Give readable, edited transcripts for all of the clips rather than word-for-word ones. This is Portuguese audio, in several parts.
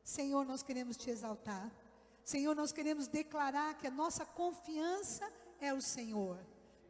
Senhor, nós queremos te exaltar. Senhor, nós queremos declarar que a nossa confiança é o Senhor.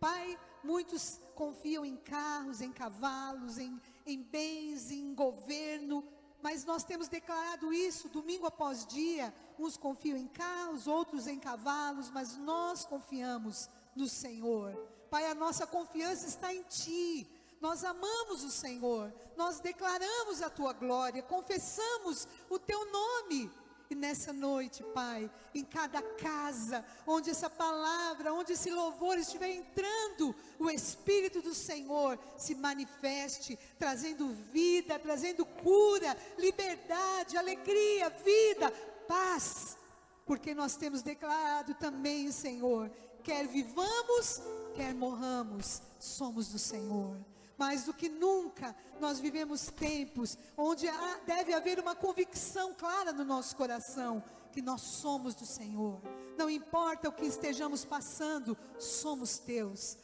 Pai, muitos confiam em carros, em cavalos, em bens, em governo, mas nós temos declarado isso domingo após dia. Uns confiam em carros, outros em cavalos, mas nós confiamos no Senhor. Pai, a nossa confiança está em Ti. Nós amamos o Senhor, nós declaramos a Tua glória, confessamos o Teu nome. E nessa noite, Pai, em cada casa, onde essa palavra, onde esse louvor estiver entrando, o Espírito do Senhor se manifeste, trazendo vida, trazendo cura, liberdade, alegria, vida, paz. Porque nós temos declarado também, Senhor, quer vivamos, quer morramos, somos do Senhor. Mais do que nunca, nós vivemos tempos onde deve haver uma convicção clara no nosso coração, que nós somos do Senhor. Não importa o que estejamos passando, somos Teus,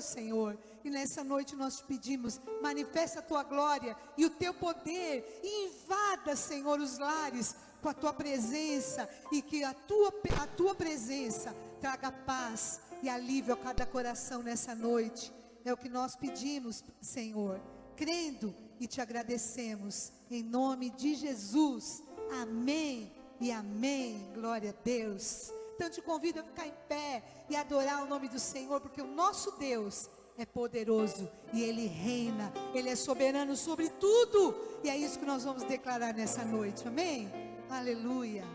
Senhor. E nessa noite nós te pedimos, manifesta a Tua glória e o Teu poder, e invada, Senhor, os lares com a Tua presença, e que a tua presença traga paz e alívio a cada coração nessa noite. É o que nós pedimos, Senhor, crendo e te agradecemos, em nome de Jesus, amém e amém, glória a Deus. Então te convido a ficar em pé e adorar o nome do Senhor, porque o nosso Deus é poderoso, e Ele reina, Ele é soberano sobre tudo, e é isso que nós vamos declarar nessa noite, amém? Aleluia.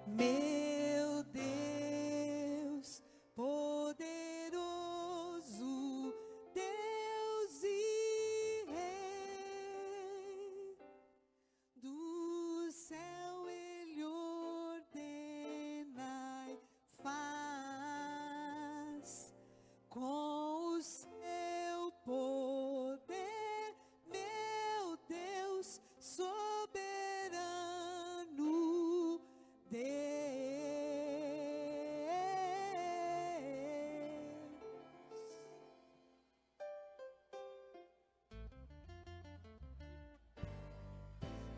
Meu Deus poderoso, Deus e Rei, do céu Ele ordena e faz, com o seu poder, meu Deus soberano, Deus.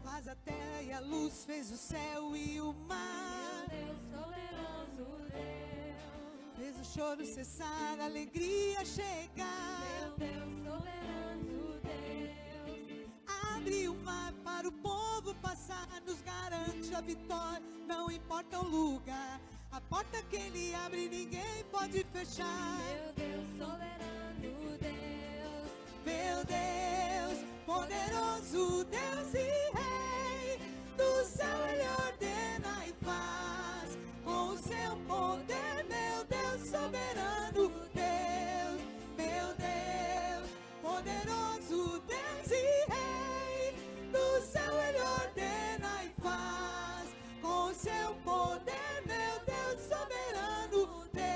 Faz a terra e a luz, fez o céu e o mar. Meu Deus poderoso, Deus. Fez o choro cessar, a alegria chegar. Meu Deus soberano, Deus. Abre o mar para o povo passar, nos garante a vitória, não importa o lugar. A porta que Ele abre, ninguém pode fechar. Meu Deus soberano, Deus. Meu Deus, poderoso Deus e Rei, do céu Ele ordena e faz, com o seu poder, meu Deus soberano, Deus, meu Deus, poderoso Deus e Rei, do céu Ele ordena e faz, com o seu poder, meu Deus soberano, Deus.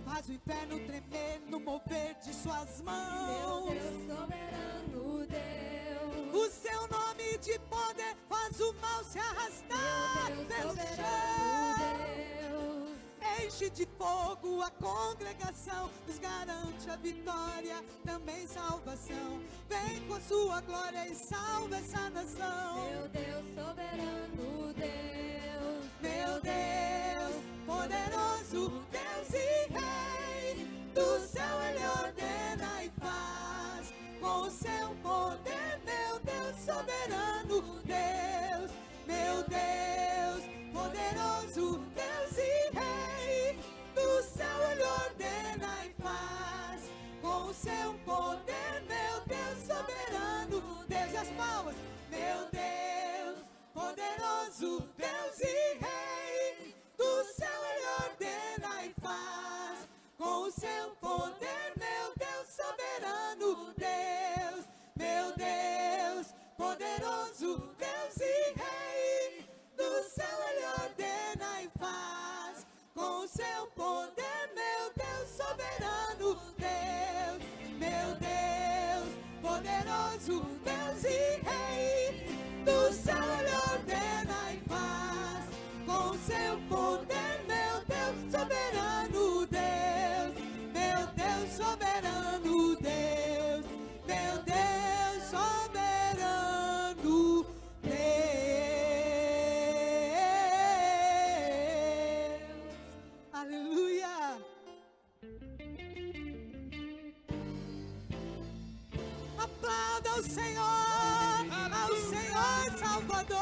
Faz o inferno tremer no mover de suas mãos. Meu Deus soberano, Deus. O seu nome de poder faz o mal se arrastar Meu Deus pelo soberano, chão. Deus. Enche de fogo a congregação, nos garante a vitória, também salvação. Vem com a sua glória e salva essa nação. Meu Deus soberano, Deus. Meu Deus, poderoso Deus e Rei, do céu Ele ordena e faz, com o seu poder, meu Deus soberano, Deus, meu Deus, poderoso Deus e Rei, do céu Ele ordena e faz, com o seu poder, meu Deus soberano, Deus, e as palmas, meu Deus, poderoso Deus e Rei, do céu Ele ordena e faz, com o seu poder, meu Deus soberano, Deus, meu Deus, poderoso Deus e Rei, do céu Ele ordena e faz, com o seu poder, meu Deus soberano, Deus, meu Deus, poderoso Deus e Rei, ao Senhor Salvador.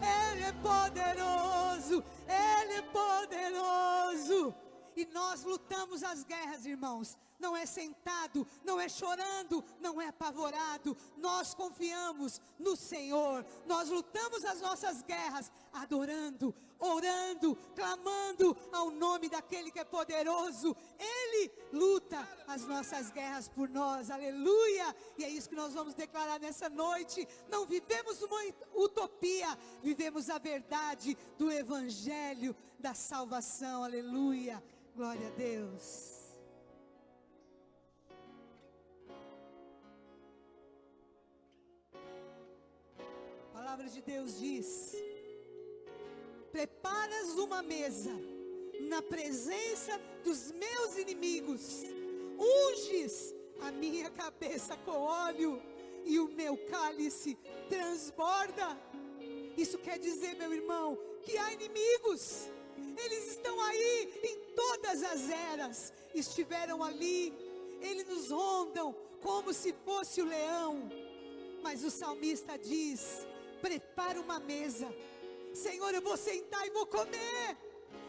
Ele é poderoso, Ele é poderoso. E nós lutamos as guerras, irmãos. Não é sentado, não é chorando, não é apavorado. Nós confiamos no Senhor. Nós lutamos as nossas guerras, adorando, orando, clamando ao nome daquele que é poderoso. Ele luta as nossas guerras por nós, aleluia. E é isso que nós vamos declarar nessa noite. Não vivemos uma utopia, vivemos a verdade do Evangelho da salvação, aleluia. Glória a Deus. A palavra de Deus diz: preparas uma mesa na presença dos meus inimigos, unges a minha cabeça com óleo e o meu cálice transborda. Isso quer dizer, meu irmão, que há inimigos. Eles estão aí em todas as eras, estiveram ali, eles nos rondam como se fosse o leão. Mas o salmista diz: prepara uma mesa. Senhor, eu vou sentar e vou comer.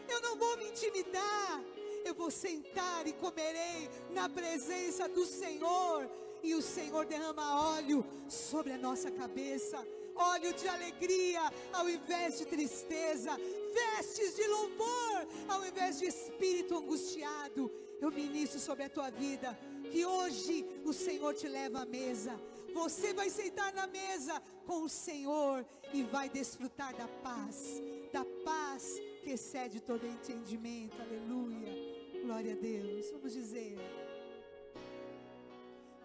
Eu não vou me intimidar. Eu vou sentar e comerei na presença do Senhor. E o Senhor derrama óleo sobre a nossa cabeça, óleo de alegria ao invés de tristeza, vestes de louvor ao invés de espírito angustiado. Eu ministro sobre a tua vida que hoje o Senhor te leva à mesa. Você vai sentar na mesa com o Senhor e vai desfrutar da paz que excede todo entendimento, aleluia, glória a Deus. Vamos dizer: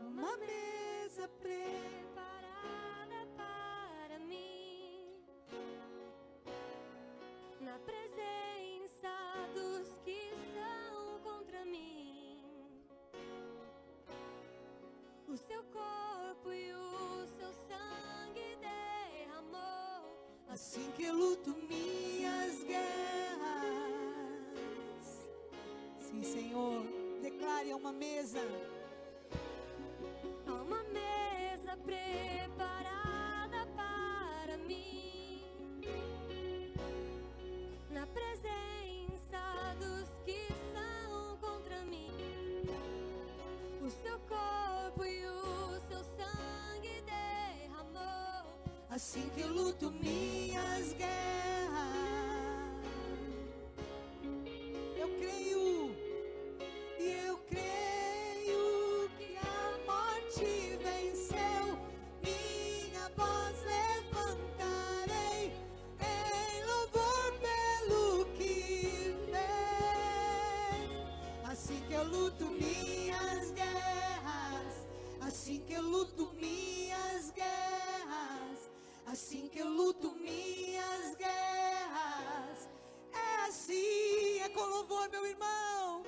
uma mesa Preparada para mim, na presença dos que são contra mim. O seu corpo e o seu sangue derramou. assim que eu luto minhas guerras. Sim, Senhor, declare a uma mesa. Há uma mesa preparada para mim, na presença dos que são contra mim. O seu corpo e o seu sangue derramou. Assim que eu luto minhas guerras. Eu creio, e eu creio que a morte venceu. Minha voz levantarei em louvor pelo que fez. Assim que eu luto minhas guerras, assim que eu luto minhas guerras, assim que eu luto minhas guerras. É assim, é com louvor, meu irmão.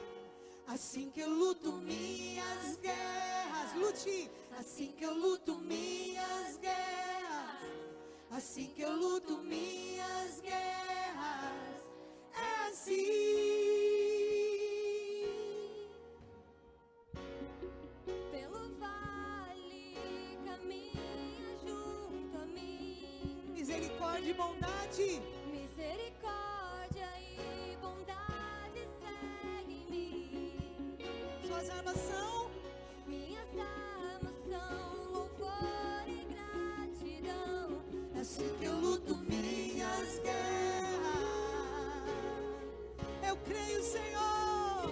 Assim que eu luto minhas guerras, lute. Assim que eu luto minhas guerras, assim que eu luto minhas guerras. É assim. Pelo vale caminha junto a mim. Misericórdia e bondade. Misericórdia e bondade seguem-me. Suas armas são. Minhas armas são louvor e gratidão. Assim que eu luto minhas guerras. Eu creio, Senhor,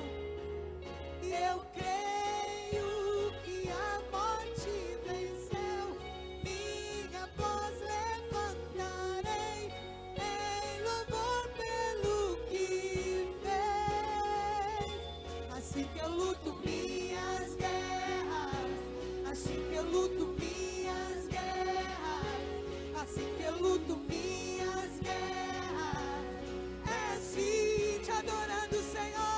e eu creio que a morte venceu. Minha voz levantarei em louvor pelo que fez. Assim que eu luto minhas guerras, assim que eu luto minhas guerras, assim que eu luto minhas guerras. É assim, te adorando, Senhor.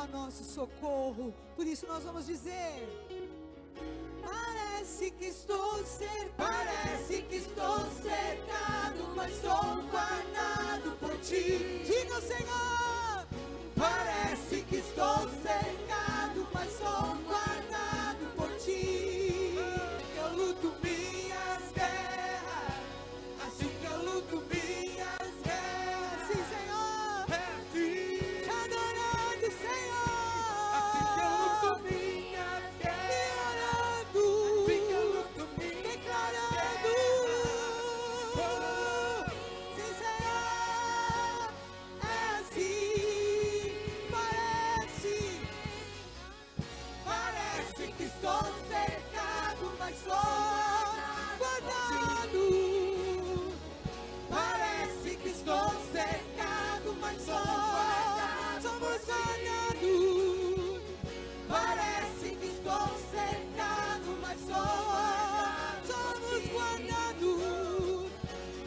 ao nosso socorro. Por isso nós vamos dizer: parece que estou cercado, mas sou guardado por ti. Diga ao Senhor: parece que estou cercado, mas sou guardado por ti. Eu luto minhas guerras, assim que eu luto minhas guerras. Sim, Senhor, te adorando, Senhor. Assim que eu luto minhas guerras, assim que eu luto minhas declarando. Sim, Senhor, é assim. Parece que estou cercado, mas sou guardado. Parece que estou cercado, mas somos guardados. Parece que estou cercado, mas somos guardados.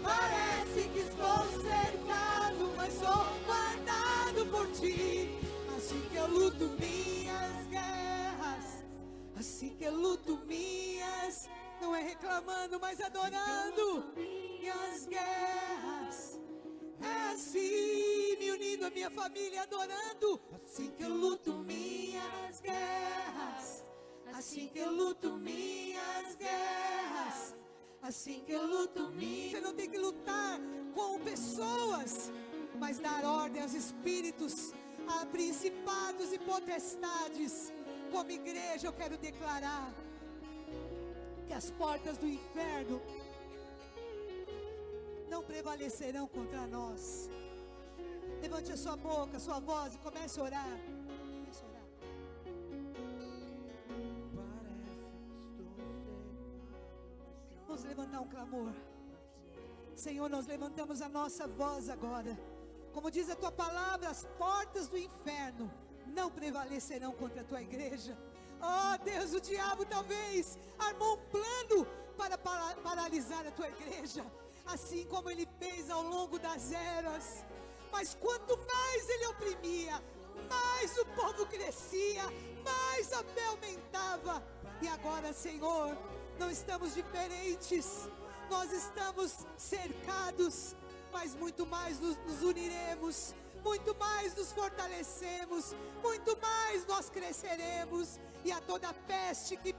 Parece que estou cercado, mas sou guardado por ti. Assim que eu luto minhas guerras, assim que eu luto minhas, não é reclamando, mas adorando minhas guerras. É assim, me unindo à minha família, adorando. Assim que eu luto minhas guerras, assim que eu luto minhas guerras, assim que eu luto minhas. Você não tem que lutar com pessoas, mas dar ordem aos espíritos, a principados e potestades. Como igreja eu quero declarar que as portas do inferno não prevalecerão contra nós. Levante a sua boca, a sua voz e comece a orar. Comece a orar. Vamos levantar um clamor. Senhor, nós levantamos a nossa voz agora. Como diz a tua palavra, as portas do inferno não prevalecerão contra a tua igreja. Oh Deus, o diabo talvez armou um plano para paralisar a tua igreja, assim como ele fez ao longo das eras. Mas quanto mais ele oprimia, mais o povo crescia, mais a fé aumentava. E agora, Senhor, não estamos diferentes. Nós estamos cercados, mas muito mais nos uniremos, muito mais nos fortalecemos, muito mais nós cresceremos. E a toda peste que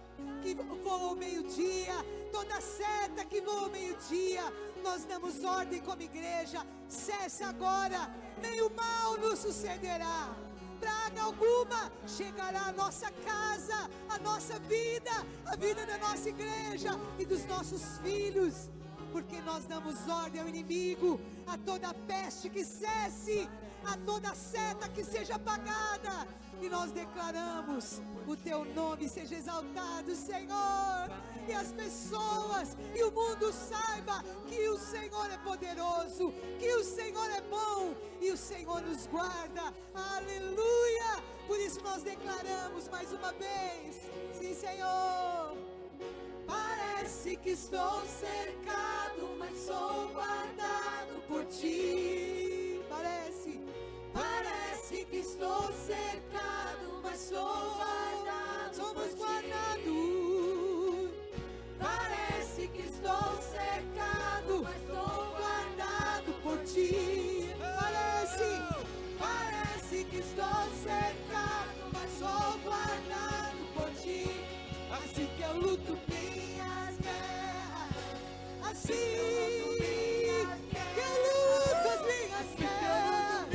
voa ao meio-dia, toda seta que voa ao meio-dia, nós damos ordem como igreja: cesse agora, nenhum mal nos sucederá, praga alguma chegará à nossa casa, à nossa vida, à vida da nossa igreja e dos nossos filhos. Porque nós damos ordem ao inimigo, a toda peste que cesse, a toda seta que seja apagada, e nós declaramos: o teu nome seja exaltado, Senhor, e as pessoas e o mundo saiba que o Senhor é poderoso, que o Senhor é bom e o Senhor nos guarda. Aleluia! Por isso nós declaramos mais uma vez: sim, Senhor. Parece que estou cercado, mas sou guardado por ti. Parece que estou cercado, mas sou guardado. Somos guardados. Parece que estou cercado, mas sou guardado por ti. Parece que estou cercado, mas sou guardado por ti. Assim que eu luto minhas guerras, assim que eu luto as minhas guerras,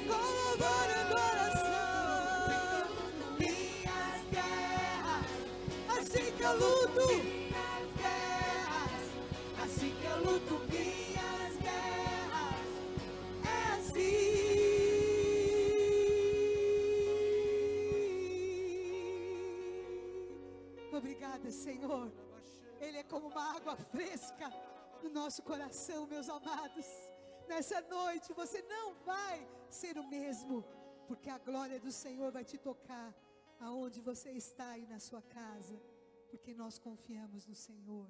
com louvor e adoração, minhas guerras, assim que eu luto minhas guerras, assim que eu luto minhas guerras, é assim. Obrigada, Senhor. Ele é como uma água fresca no nosso coração, meus amados. Nessa noite você não vai ser o mesmo, porque a glória do Senhor vai te tocar aonde você está aí na sua casa, porque nós confiamos no Senhor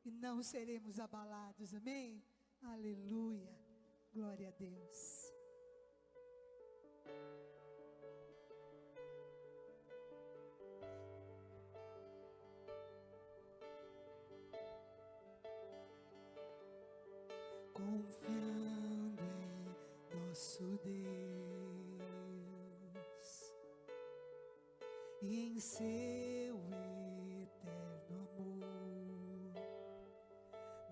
e não seremos abalados. Amém? Aleluia. Glória a Deus. Confiando em nosso Deus e em seu eterno amor,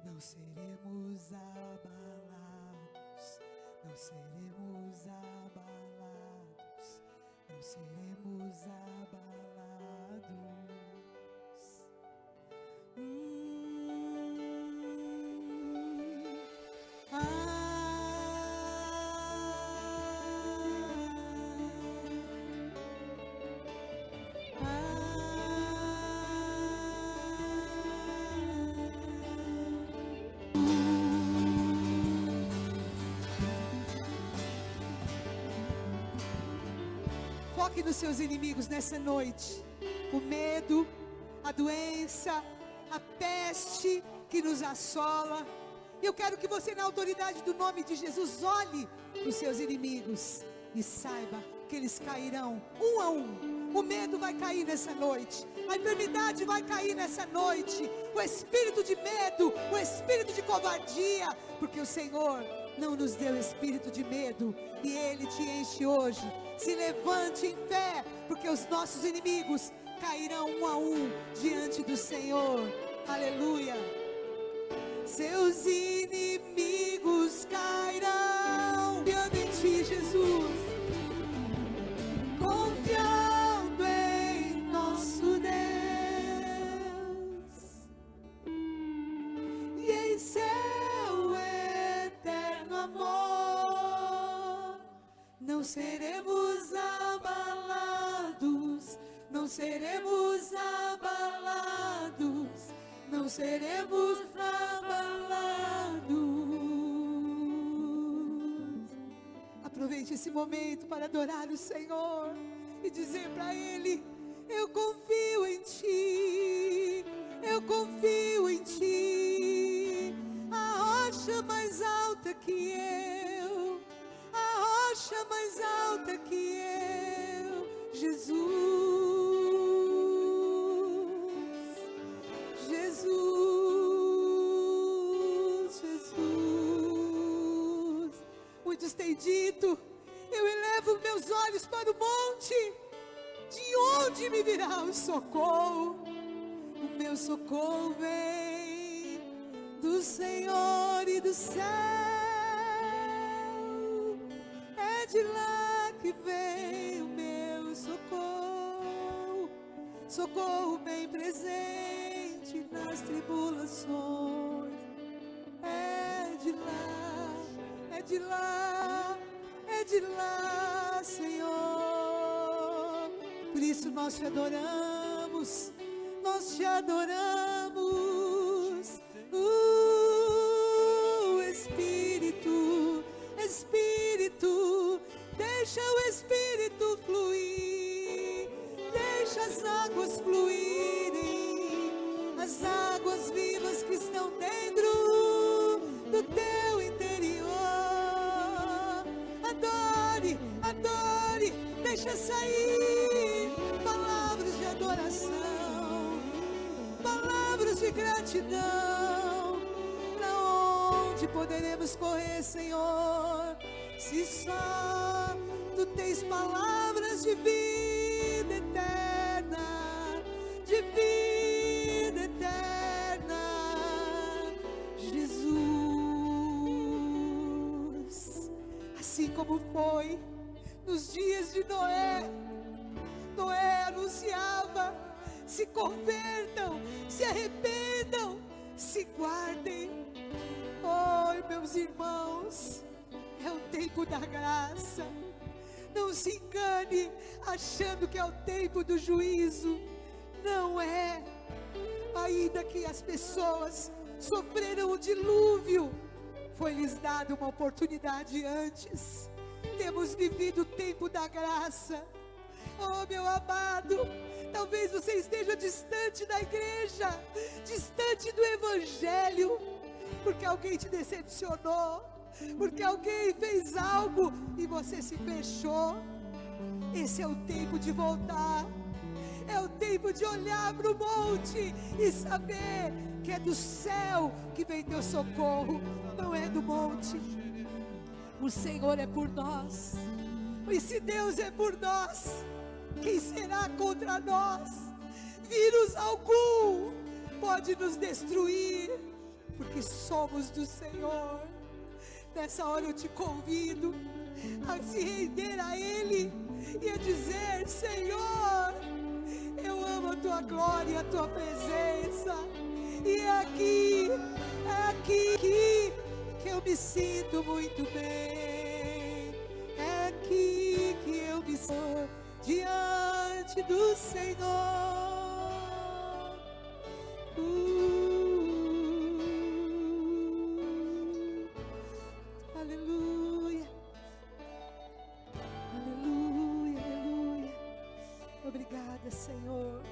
não seremos abalados, não seremos abalados, não seremos abalados. Foque nos seus inimigos nessa noite. O medo, a doença, a peste que nos assola. Eu quero que você, na autoridade do nome de Jesus, olhe para os seus inimigos e saiba que eles cairão um a um. O medo vai cair nessa noite, a enfermidade vai cair nessa noite, o espírito de medo, o espírito de covardia, porque o Senhor não nos deu espírito de medo e Ele te enche hoje. Se levante em fé, porque os nossos inimigos cairão um a um diante do Senhor. Aleluia. Seus inimigos cairão diante de ti, Jesus. Confiando em nosso Deus e em seu eterno amor, não seremos abalados, não seremos abalados, não seremos abalados. Aproveite esse momento para adorar o Senhor e dizer para Ele: eu confio em Ti, eu confio em Ti. A rocha mais alta que eu, a rocha mais alta que eu, Jesus. Muitos têm dito: eu elevo meus olhos para o monte, de onde me virá o socorro? O meu socorro vem do Senhor e do céu, é de lá que vem o meu socorro, socorro bem presente nas tribulações, é de lá, é de lá, é de lá, Senhor. Por isso nós te adoramos, nós te adoramos. Espírito, Espírito, deixa o Espírito fluir, deixa as águas fluírem, as águas vivas que estão dentro do teu interior. Adore, adore, deixa sair palavras de adoração, palavras de gratidão. Pra onde poderemos correr, Senhor, se só Tu tens palavras de vida eterna, de vida eterna, Jesus. Assim como foi nos dias de Noé, Noé anunciava: se convertam, se arrependam, se guardem. Oh, meus irmãos, é o tempo da graça. Não se engane achando que é o tempo do juízo. Não é. Ainda que as pessoas sofreram o dilúvio, foi-lhes dada uma oportunidade antes. Temos vivido o tempo da graça. Oh, meu amado, talvez você esteja distante da igreja, distante do evangelho, porque alguém te decepcionou, porque alguém fez algo e você se fechou. Esse é o tempo de voltar. É o tempo de olhar para o monte e saber que é do céu que vem teu socorro, não é do monte. O Senhor é por nós. E se Deus é por nós, quem será contra nós? Vírus algum pode nos destruir, porque somos do Senhor. Nessa hora eu te convido a se render a Ele e a dizer: Senhor, eu amo a Tua glória e a Tua presença, e é aqui que eu me sinto muito bem, é aqui que eu me sinto diante do Senhor. Aleluia, aleluia, aleluia. Obrigada, Senhor.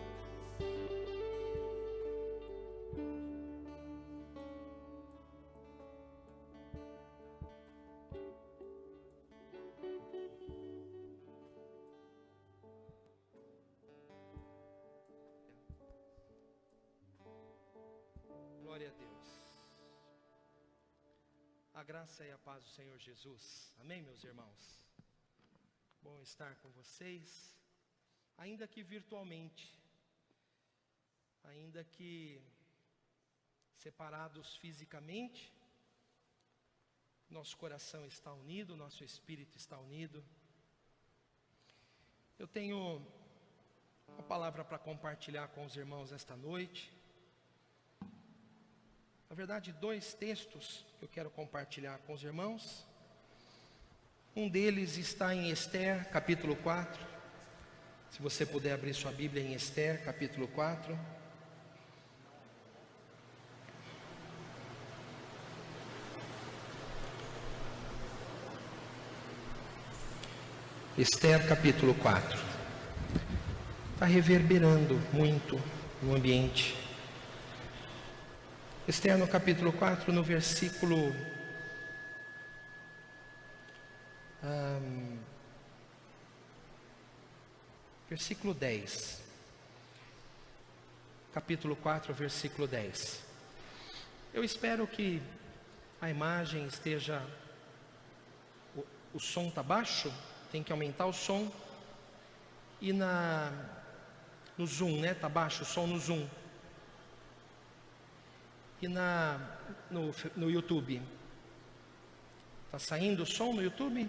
Glória a Deus. A graça e a paz do Senhor Jesus. Amém, meus irmãos? Bom estar com vocês, ainda que virtualmente, ainda que separados fisicamente, nosso coração está unido, nosso espírito está unido. Eu tenho uma palavra para compartilhar com os irmãos esta noite. Na verdade, 2 textos que eu quero compartilhar com os irmãos. Um deles está em Esther, capítulo 4. Se você puder abrir sua Bíblia em Esther, capítulo 4. Esther, capítulo 4. Está reverberando muito no ambiente. Esther, no capítulo 4, no versículo versículo 10. Capítulo 4, versículo 10. Eu espero que a imagem esteja... O som está baixo? Tem que aumentar o som. E no zoom, né? Está baixo o som no zoom. E no YouTube. Está saindo o som no YouTube?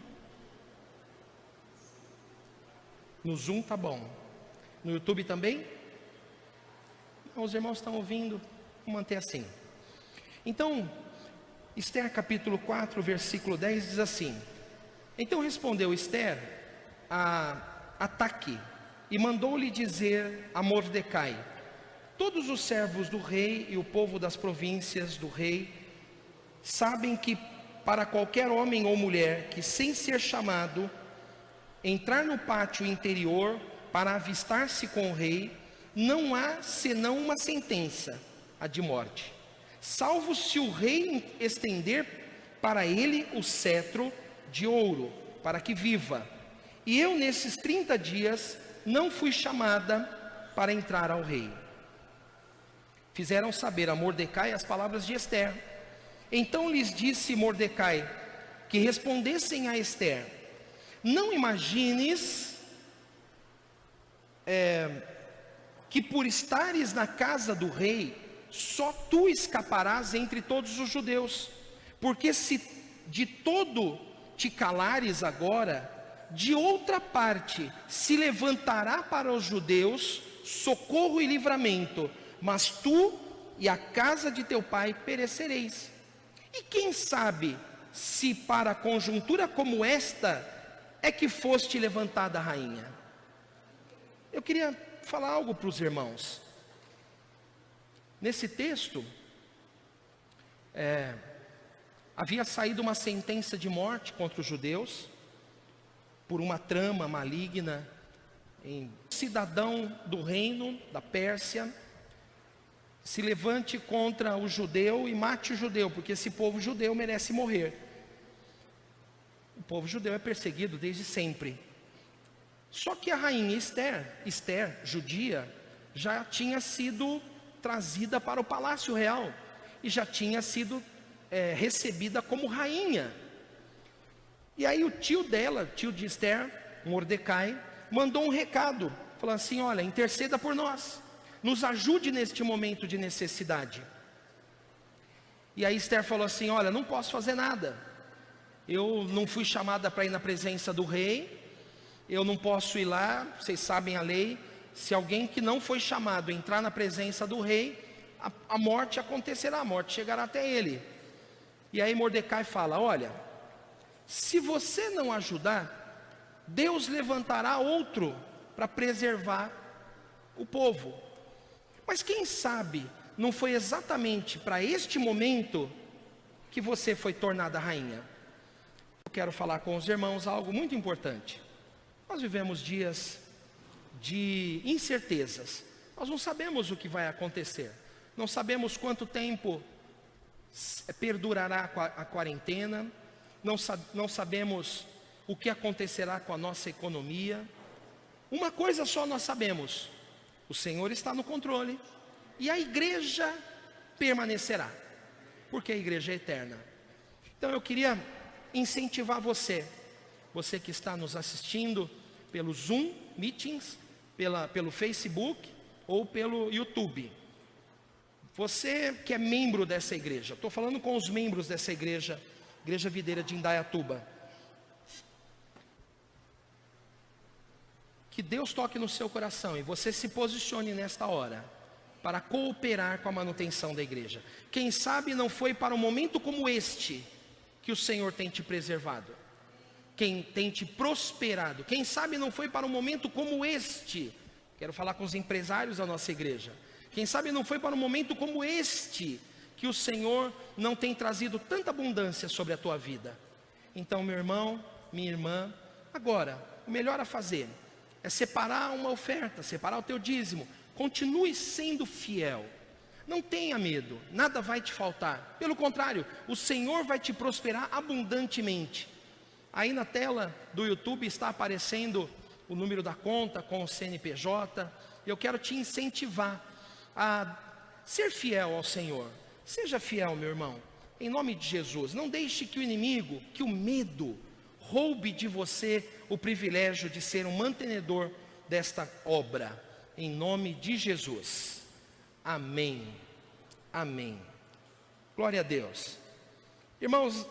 No Zoom tá bom. No YouTube também? Não, os irmãos estão ouvindo. Vamos manter assim. Então, Esther capítulo 4, versículo 10 diz assim: Então respondeu Esther a Ataque e mandou-lhe dizer a Mordecai: Todos os servos do rei e o povo das províncias do rei sabem que para qualquer homem ou mulher que, sem ser chamado, entrar no pátio interior para avistar-se com o rei, não há senão uma sentença, a de morte, salvo se o rei estender para ele o cetro de ouro, para que viva. E eu nesses 30 dias não fui chamada para entrar ao rei. Fizeram saber a Mordecai as palavras de Esther. Então lhes disse Mordecai que respondessem a Esther: Não imagines que por estares na casa do rei, só tu escaparás entre todos os judeus, porque se de todo te calares agora, de outra parte se levantará para os judeus socorro e livramento, mas tu e a casa de teu pai perecereis. E quem sabe se para conjuntura como esta é que foste levantada a rainha? Eu queria falar algo para os irmãos. Nesse texto, havia saído uma sentença de morte contra os judeus, por uma trama maligna, em cidadão do reino da Pérsia se levante contra o judeu e mate o judeu, porque esse povo judeu merece morrer. O povo judeu é perseguido desde sempre. Só que a rainha Esther, judia, já tinha sido trazida para o palácio real e já tinha sido recebida como rainha. E aí o tio dela, tio de Esther, Mordecai, mandou um recado, falando assim: olha, interceda por nós, nos ajude neste momento de necessidade. E aí Esther falou assim: olha, não posso fazer nada, eu não fui chamada para ir na presença do rei, eu não posso ir lá, vocês sabem a lei, se alguém que não foi chamado entrar na presença do rei, a morte acontecerá, a morte chegará até ele. E aí Mordecai fala: olha, se você não ajudar, Deus levantará outro para preservar o povo. Mas quem sabe não foi exatamente para este momento que você foi tornada rainha? Eu quero falar com os irmãos algo muito importante. Nós vivemos dias de incertezas. Nós não sabemos o que vai acontecer. Não sabemos quanto tempo perdurará a quarentena. Não sabemos o que acontecerá com a nossa economia. Uma coisa só nós sabemos: o Senhor está no controle e a igreja permanecerá, porque a igreja é eterna. Então eu queria incentivar você que está nos assistindo pelo Zoom Meetings, pelo Facebook ou pelo YouTube. Você que é membro dessa igreja, estou falando com os membros dessa igreja, Igreja Videira de Indaiatuba. Que Deus toque no seu coração e você se posicione nesta hora para cooperar com a manutenção da igreja. Quem sabe não foi para um momento como este que o Senhor tem te preservado, quem tem te prosperado. Quem sabe não foi para um momento como este. Quero falar com os empresários da nossa igreja. Quem sabe não foi para um momento como este que o Senhor não tem trazido tanta abundância sobre a tua vida. Então, meu irmão, minha irmã, agora, o melhor a fazer é separar uma oferta, separar o teu dízimo. Continue sendo fiel. Não tenha medo, nada vai te faltar. Pelo contrário, o Senhor vai te prosperar abundantemente. Aí na tela do YouTube está aparecendo o número da conta com o CNPJ. Eu quero te incentivar a ser fiel ao Senhor. Seja fiel, meu irmão, em nome de Jesus. Não deixe que o inimigo, que o medo, roube de você o privilégio de ser um mantenedor desta obra. Em nome de Jesus. Amém. Amém. Glória a Deus. Irmãos,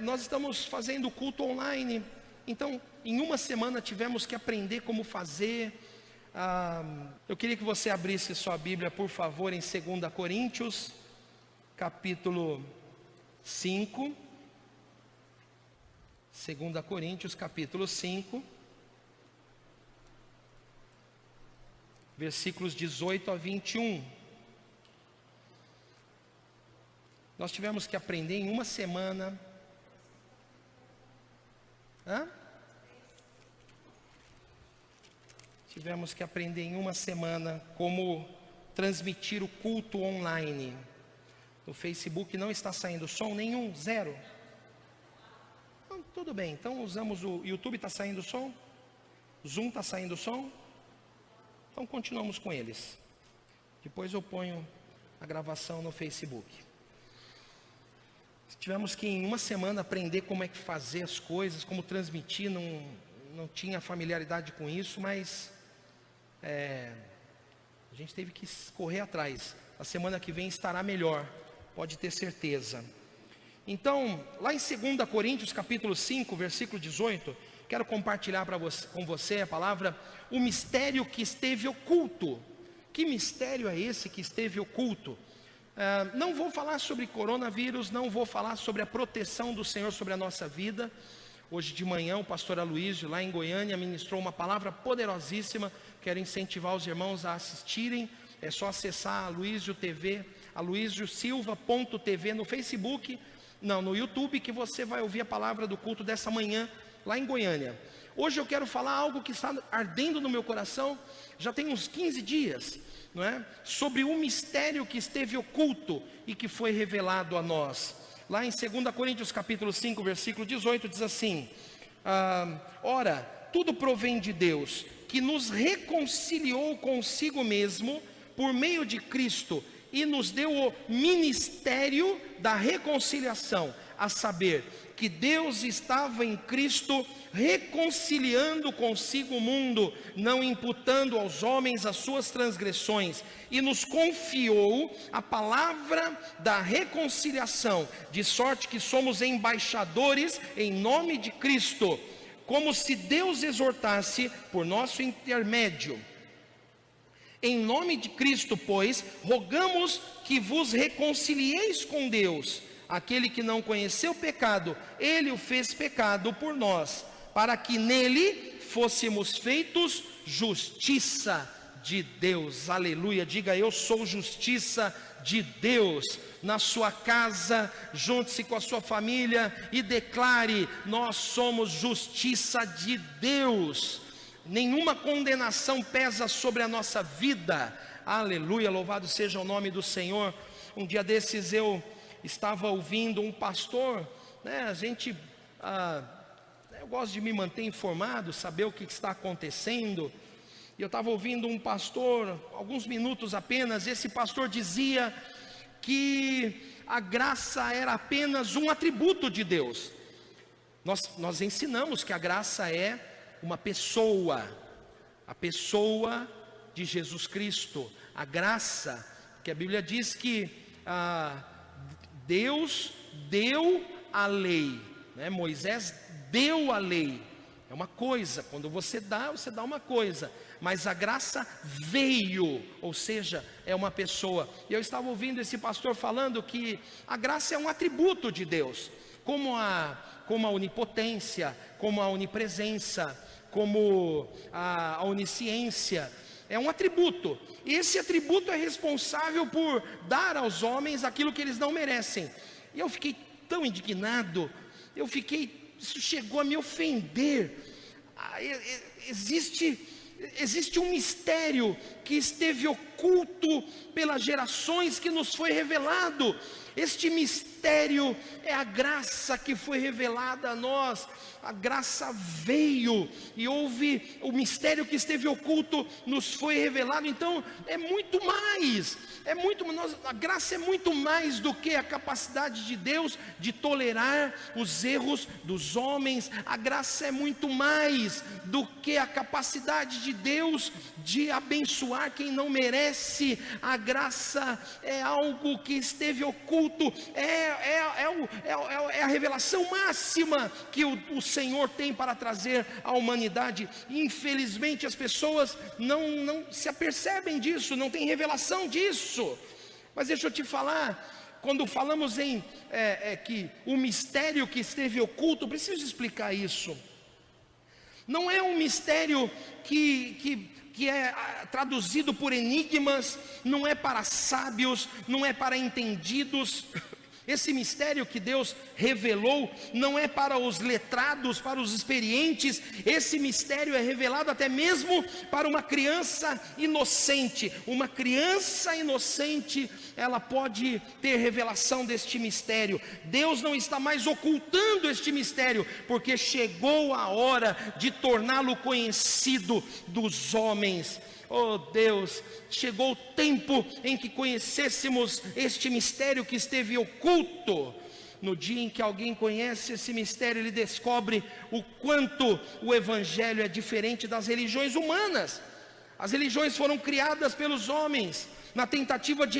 nós estamos fazendo culto online. Então, em uma semana tivemos que aprender como fazer. Eu queria que você abrisse sua Bíblia, por favor, em 2 Coríntios, capítulo 5. 2 Coríntios, capítulo 5. Versículos 18 a 21. Nós tivemos que aprender em uma semana. Tivemos que aprender em uma semana como transmitir o culto online. No Facebook não está saindo som nenhum, zero. Então, tudo bem, então usamos o YouTube, está saindo som. Zoom está saindo som. Então continuamos com eles. Depois eu ponho a gravação no Facebook. Tivemos que em uma semana aprender como é que fazer as coisas, como transmitir, não tinha familiaridade com isso, mas a gente teve que correr atrás. A semana que vem estará melhor, pode ter certeza. Então, lá em 2 Coríntios capítulo 5, versículo 18, quero compartilhar com você a palavra, o mistério que esteve oculto. Que mistério é esse que esteve oculto? Não vou falar sobre coronavírus, não vou falar sobre a proteção do Senhor sobre a nossa vida. Hoje de manhã o pastor Aloísio, lá em Goiânia, ministrou uma palavra poderosíssima. Quero incentivar os irmãos a assistirem. É só acessar Aloísio TV, aloisiosilva.tv no Facebook, no YouTube, que você vai ouvir a palavra do culto dessa manhã, lá em Goiânia. Hoje eu quero falar algo que está ardendo no meu coração, já tem uns 15 dias, não é? Sobre o mistério que esteve oculto e que foi revelado a nós. Lá em 2 Coríntios capítulo 5, versículo 18, diz assim: ora, tudo provém de Deus, que nos reconciliou consigo mesmo por meio de Cristo e nos deu o ministério da reconciliação, a saber, que Deus estava em Cristo reconciliando consigo o mundo, não imputando aos homens as suas transgressões, e nos confiou a palavra da reconciliação, de sorte que somos embaixadores em nome de Cristo, como se Deus exortasse por nosso intermédio. Em nome de Cristo, pois, rogamos que vos reconcilieis com Deus. Aquele que não conheceu pecado, ele o fez pecado por nós, para que nele fôssemos feitos justiça de Deus. Aleluia, diga: eu sou justiça de Deus. Na sua casa, junte-se com a sua família e declare: nós somos justiça de Deus. Nenhuma condenação pesa sobre a nossa vida. Aleluia, louvado seja o nome do Senhor. Um dia desses eu estava ouvindo um pastor, né? Eu gosto de me manter informado, saber o que está acontecendo. E eu estava ouvindo um pastor, alguns minutos apenas. Esse pastor dizia que a graça era apenas um atributo de Deus. Nós ensinamos que a graça é uma pessoa, a pessoa de Jesus Cristo. A graça, que a Bíblia diz que Deus deu a lei, né? Moisés deu a lei, é uma coisa. Quando você dá uma coisa, mas a graça veio, ou seja, é uma pessoa. E eu estava ouvindo esse pastor falando que a graça é um atributo de Deus, como a onipotência, como a onipresença, como a onisciência. É um atributo, e esse atributo é responsável por dar aos homens aquilo que eles não merecem. E eu fiquei tão indignado, isso chegou a me ofender. Existe um mistério que esteve oculto pelas gerações, que nos foi revelado. Este mistério é a graça que foi revelada a nós. A graça veio e houve o mistério que esteve oculto, nos foi revelado. Então é muito mais, a graça é muito mais do que a capacidade de Deus de tolerar os erros dos homens. A graça é muito mais do que a capacidade de Deus de abençoar quem não merece. A graça é algo que esteve oculto, é a revelação máxima que o Senhor tem para trazer à humanidade. Infelizmente as pessoas não se apercebem disso, não tem revelação disso. Mas deixa eu te falar, quando falamos em que o mistério que esteve oculto, eu preciso explicar isso. Não é um mistério que é traduzido por enigmas, não é para sábios, não é para entendidos. Esse mistério que Deus revelou não é para os letrados, para os experientes. Esse mistério é revelado até mesmo para uma criança inocente. Uma criança inocente, ela pode ter revelação deste mistério. Deus não está mais ocultando este mistério, porque chegou a hora de torná-lo conhecido dos homens. Oh Deus, chegou o tempo em que conhecêssemos este mistério que esteve oculto. No dia em que alguém conhece esse mistério, ele descobre o quanto o Evangelho é diferente das religiões humanas. As religiões foram criadas pelos homens na tentativa de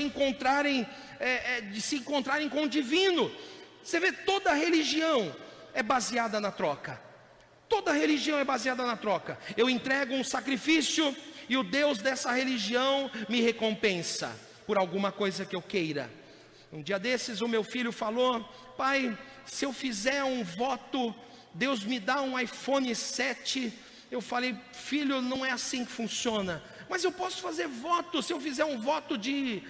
se encontrarem com o divino. Você vê, toda religião é baseada na troca. Toda religião é baseada na troca. Eu entrego um sacrifício e o Deus dessa religião me recompensa por alguma coisa que eu queira. Um dia desses o meu filho falou: pai, se eu fizer um voto, Deus me dá um iPhone 7. Eu falei: filho, não é assim que funciona. Mas eu posso fazer voto, se eu fizer um voto de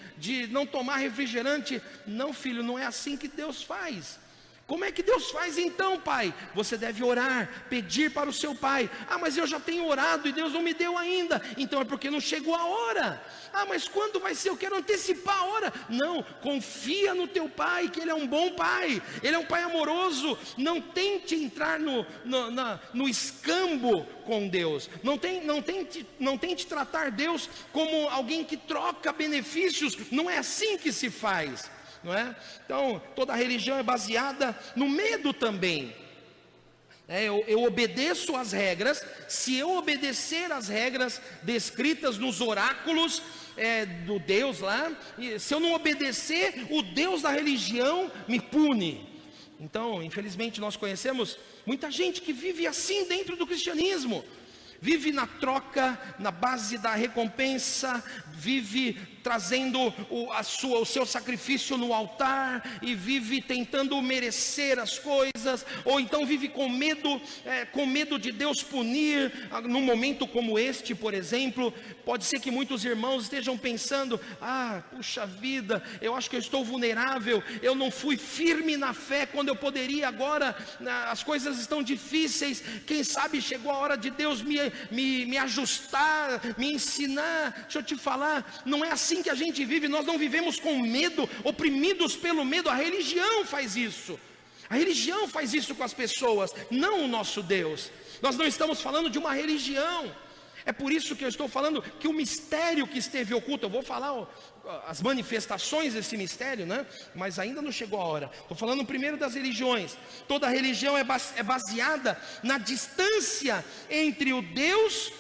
não tomar refrigerante. Não, filho, não é assim que Deus faz. Como é que Deus faz então, pai? Você deve orar, pedir para o seu pai. Ah, mas eu já tenho orado e Deus não me deu ainda. Então é porque não chegou a hora. Ah, mas quando vai ser? Eu quero antecipar a hora. Não, confia no teu pai, que ele é um bom pai. Ele é um pai amoroso. Não tente entrar no escambo com Deus. Não tente tratar Deus como alguém que troca benefícios. Não é assim que se faz. Não é? Então, toda religião é baseada no medo também. Eu obedeço às regras. Se eu obedecer às regras descritas nos oráculos do Deus lá, se eu não obedecer, o Deus da religião me pune. Então, infelizmente, nós conhecemos muita gente que vive assim dentro do cristianismo. Vive na troca, na base da recompensa, vive trazendo o seu sacrifício no altar, e vive tentando merecer as coisas, ou então vive com medo de Deus punir. Num momento como este, por exemplo, pode ser que muitos irmãos estejam pensando: ah, puxa vida, eu acho que eu estou vulnerável, eu não fui firme na fé quando eu poderia, agora as coisas estão difíceis, quem sabe chegou a hora de Deus me ajustar, me ensinar. Deixa eu te falar, não é assim que a gente vive. Nós não vivemos com medo, oprimidos pelo medo. A religião faz isso. A religião faz isso com as pessoas, não o nosso Deus. Nós não estamos falando de uma religião. É por isso que eu estou falando que o mistério que esteve oculto, eu vou falar as manifestações desse mistério, né? Mas ainda não chegou a hora. Estou falando primeiro das religiões. Toda religião é baseada na distância entre o Deus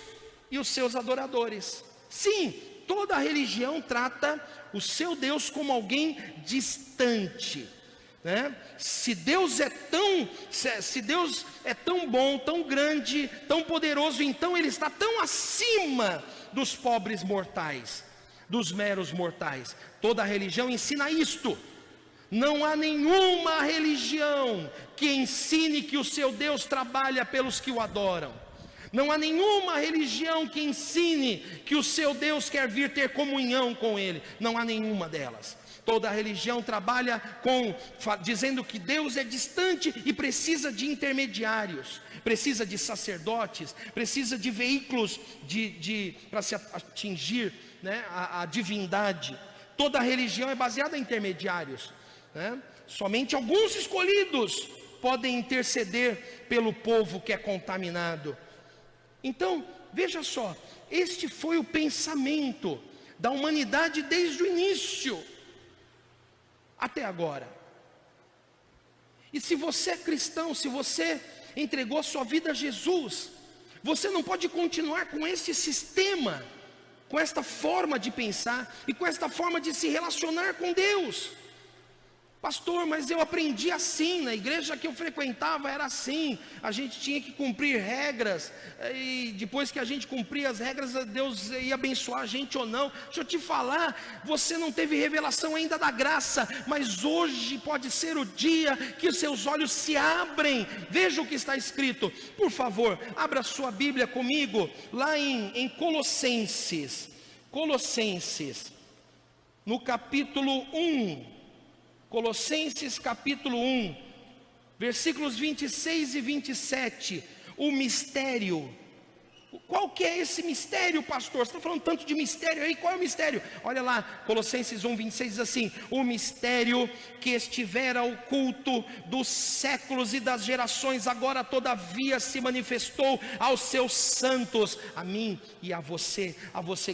e os seus adoradores. Sim, toda religião trata o seu Deus como alguém distante, né? Se Deus é tão bom, tão grande, tão poderoso, então Ele está tão acima dos pobres mortais, dos meros mortais. Toda religião ensina isto. Não há nenhuma religião que ensine que o seu Deus trabalha pelos que o adoram. Não há nenhuma religião que ensine que o seu Deus quer vir ter comunhão com Ele. Não há nenhuma delas. Toda religião trabalha dizendo que Deus é distante e precisa de intermediários, precisa de sacerdotes, precisa de veículos para se atingir, né, a divindade. Toda religião é baseada em intermediários, né? Somente alguns escolhidos podem interceder pelo povo que é contaminado. Então, veja só, este foi o pensamento da humanidade desde o início até agora. E se você é cristão, se você entregou sua vida a Jesus, você não pode continuar com esse sistema, com esta forma de pensar e com esta forma de se relacionar com Deus. Pastor, mas eu aprendi assim, na igreja que eu frequentava era assim, a gente tinha que cumprir regras, e depois que a gente cumpria as regras, Deus ia abençoar a gente ou não. Deixa eu te falar, você não teve revelação ainda da graça, mas hoje pode ser o dia que os seus olhos se abrem. Veja o que está escrito, por favor, abra sua Bíblia comigo, lá em Colossenses, no capítulo 1, Colossenses capítulo 1, versículos 26 e 27, o mistério. Qual que é esse mistério, pastor? Você está falando tanto de mistério aí, qual é o mistério? Olha lá, Colossenses 1, 26 diz assim: o mistério que estivera oculto dos séculos e das gerações, agora todavia se manifestou aos seus santos, a mim e a você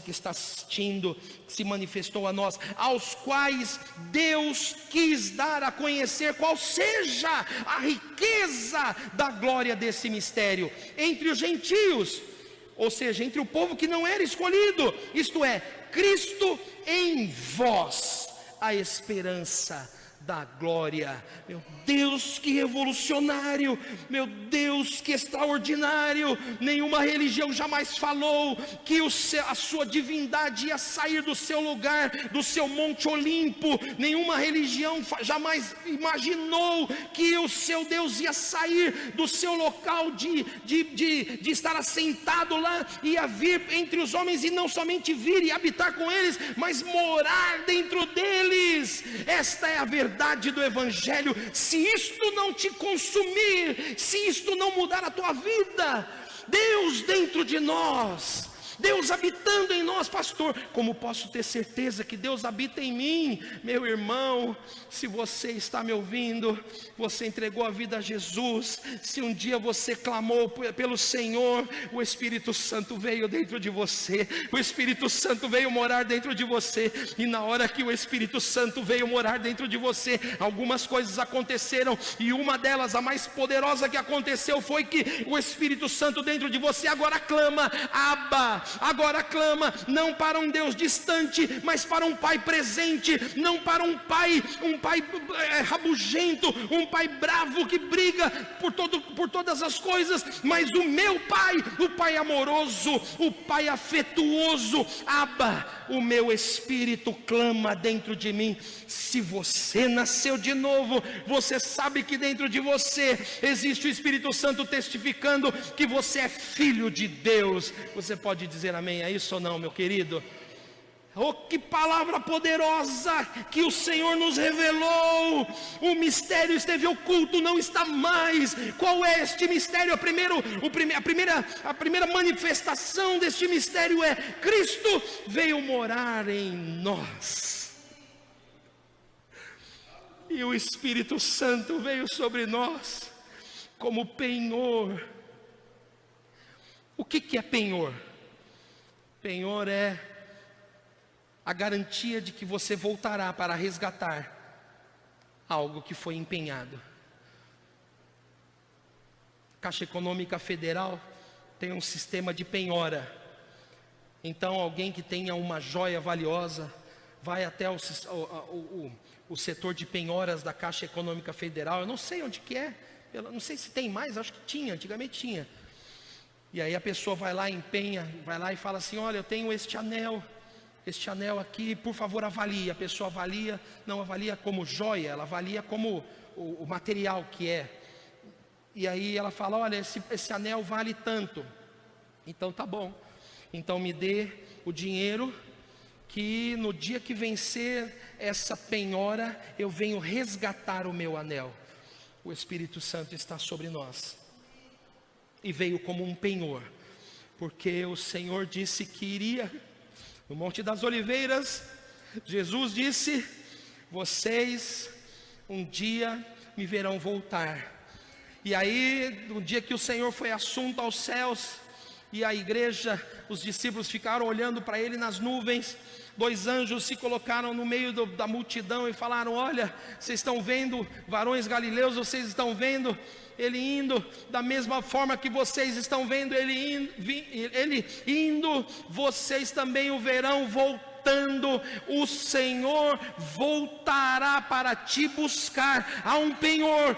que está assistindo, se manifestou a nós, aos quais Deus quis dar a conhecer qual seja a riqueza da glória desse mistério entre os gentios, ou seja, entre o povo que não era escolhido, isto é, Cristo em vós, a esperança da glória. Meu Deus, que revolucionário, meu Deus, que extraordinário. Nenhuma religião jamais falou que a sua divindade ia sair do seu lugar, do seu monte Olimpo. Nenhuma religião jamais imaginou que o seu Deus ia sair do seu local de estar assentado lá, ia vir entre os homens, e não somente vir e habitar com eles, mas morar dentro deles. Esta é a verdade. verdade do Evangelho, se isto não te consumir, se isto não mudar a tua vida, Deus dentro de nós, Deus habitando em nós, pastor, como posso ter certeza que Deus habita em mim? Meu irmão, se você está me ouvindo, você entregou a vida a Jesus, se um dia você clamou pelo Senhor, o Espírito Santo veio dentro de você, o Espírito Santo veio morar dentro de você, e na hora que o Espírito Santo veio morar dentro de você, algumas coisas aconteceram, e uma delas, a mais poderosa que aconteceu, foi que o Espírito Santo dentro de você agora clama, Abba, agora clama, não para um Deus distante, mas para um Pai presente, não para um pai rabugento, um pai bravo que briga por todas as coisas, mas o meu Pai, o Pai amoroso, o Pai afetuoso, Abba, o meu Espírito clama dentro de mim. Se você nasceu de novo, você sabe que dentro de você existe o Espírito Santo testificando que você é filho de Deus. Você pode dizer amém a isso ou não, meu querido? Oh, que palavra poderosa que o Senhor nos revelou. O mistério esteve oculto, não está mais. Qual é este mistério? A primeira manifestação deste mistério é: Cristo veio morar em nós, e o Espírito Santo veio sobre nós como penhor. O que é penhor? Penhor é a garantia de que você voltará para resgatar algo que foi empenhado. Caixa Econômica Federal tem um sistema de penhora. Então alguém que tenha uma joia valiosa vai até o setor de penhoras da Caixa Econômica Federal. Eu não sei onde que é, eu não sei se tem mais, acho que tinha, antigamente tinha. E aí a pessoa vai lá, empenha, vai lá e fala assim: olha, eu tenho este anel aqui, por favor avalie. A pessoa avalia, não avalia como joia, ela avalia como o material que é. E aí ela fala: olha, esse anel vale tanto. Então tá bom, então me dê o dinheiro, que no dia que vencer essa penhora, eu venho resgatar o meu anel. O Espírito Santo está sobre nós, e veio como um penhor, porque o Senhor disse que iria no Monte das Oliveiras. Jesus disse: vocês um dia me verão voltar. E aí, no dia que o Senhor foi assunto aos céus, e a igreja, os discípulos ficaram olhando para ele nas nuvens, 2 anjos se colocaram no meio da multidão e falaram: olha, vocês estão vendo, varões galileus, vocês estão vendo ele indo, da mesma forma que vocês estão vendo ele indo, vocês também o verão voltando. O Senhor voltará para te buscar. Há um penhor,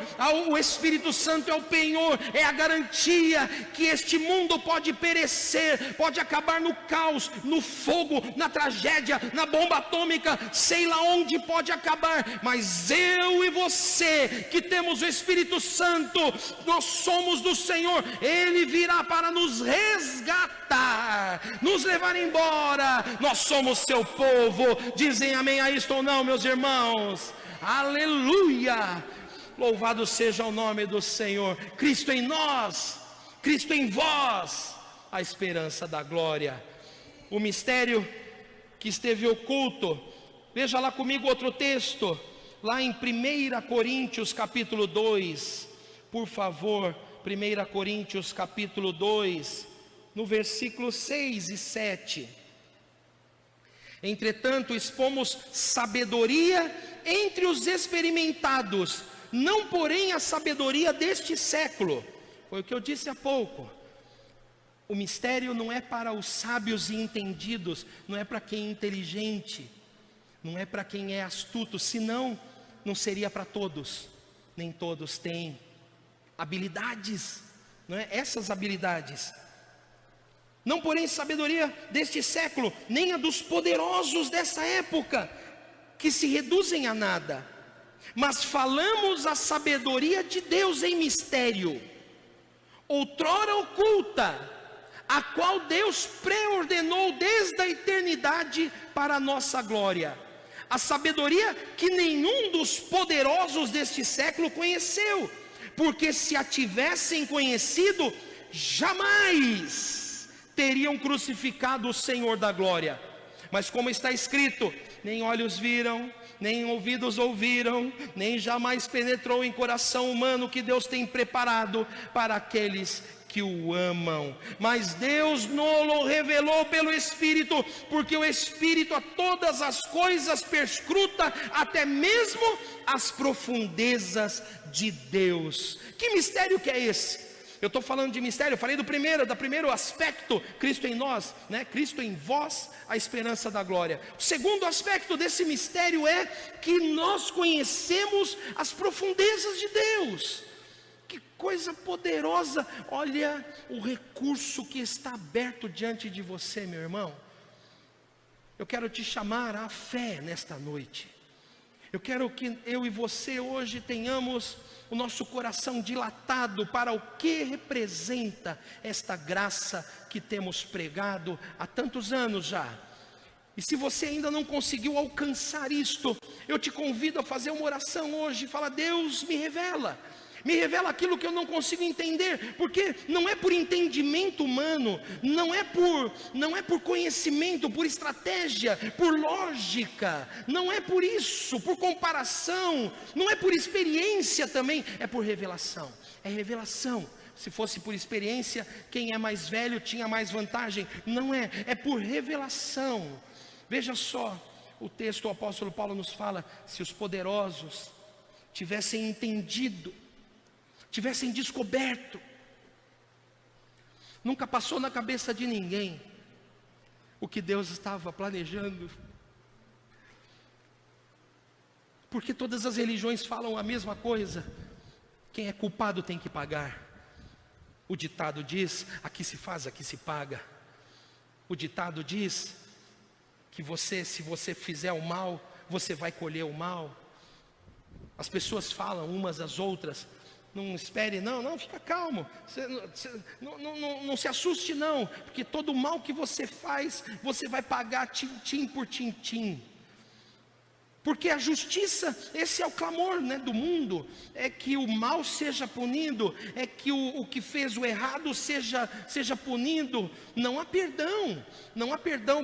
o Espírito Santo é o penhor, é a garantia que este mundo pode perecer, pode acabar no caos, no fogo, na tragédia, na bomba atômica, sei lá onde pode acabar, mas eu e você que temos o Espírito Santo, nós somos do Senhor. Ele virá para nos resgatar, nos levar embora. Nós somos seu povo. Dizem amém a isto ou não, meus irmãos? Aleluia! Louvado seja o nome do Senhor. Cristo em nós, Cristo em vós, a esperança da glória. O mistério que esteve oculto. Veja lá comigo outro texto, lá em 1 Coríntios capítulo 2, por favor. 1 Coríntios capítulo 2, no versículo 6 e 7. Entretanto, expomos sabedoria entre os experimentados, não porém a sabedoria deste século. Foi o que eu disse há pouco. O mistério não é para os sábios e entendidos, não é para quem é inteligente, não é para quem é astuto, senão não seria para todos. Nem todos têm habilidades, não é? Essas habilidades. Não porém sabedoria deste século, nem a dos poderosos dessa época, que se reduzem a nada, mas falamos a sabedoria de Deus em mistério, outrora oculta, a qual Deus preordenou desde a eternidade para a nossa glória, a sabedoria que nenhum dos poderosos deste século conheceu, porque se a tivessem conhecido, jamais teriam crucificado o Senhor da glória. Mas como está escrito, nem olhos viram, nem ouvidos ouviram, nem jamais penetrou em coração humano que Deus tem preparado para aqueles que o amam. Mas Deus nos revelou pelo Espírito, porque o Espírito a todas as coisas perscruta, até mesmo as profundezas de Deus. Que mistério que é esse? Eu estou falando de mistério, eu falei do primeiro aspecto, Cristo em nós, né? Cristo em vós, a esperança da glória. O segundo aspecto desse mistério é que nós conhecemos as profundezas de Deus. Que coisa poderosa! Olha o recurso que está aberto diante de você, meu irmão. Eu quero te chamar à fé nesta noite. Eu quero que eu e você hoje tenhamos o nosso coração dilatado para o que representa esta graça que temos pregado há tantos anos já. E se você ainda não conseguiu alcançar isto, eu te convido a fazer uma oração hoje. Fala: Deus, me revela aquilo que eu não consigo entender, porque não é por entendimento humano, não é por conhecimento, por estratégia, por lógica, não é por isso, por comparação, não é por experiência também, é por revelação, é revelação. Se fosse por experiência, quem é mais velho tinha mais vantagem, não é, é por revelação. Veja só, o texto, o apóstolo Paulo nos fala: se os poderosos tivessem entendido, tivessem descoberto, nunca passou na cabeça de ninguém o que Deus estava planejando, porque todas as religiões falam a mesma coisa: quem é culpado tem que pagar. O ditado diz: aqui se faz, aqui se paga. O ditado diz que se você fizer o mal, você vai colher o mal. As pessoas falam umas às outras: não espere, não, fica calmo, não se assuste não, porque todo o mal que você faz, você vai pagar tintim por tintim. Porque a justiça, esse é o clamor, né, do mundo, é que o mal seja punido, é que o que fez o errado seja punido. Não há perdão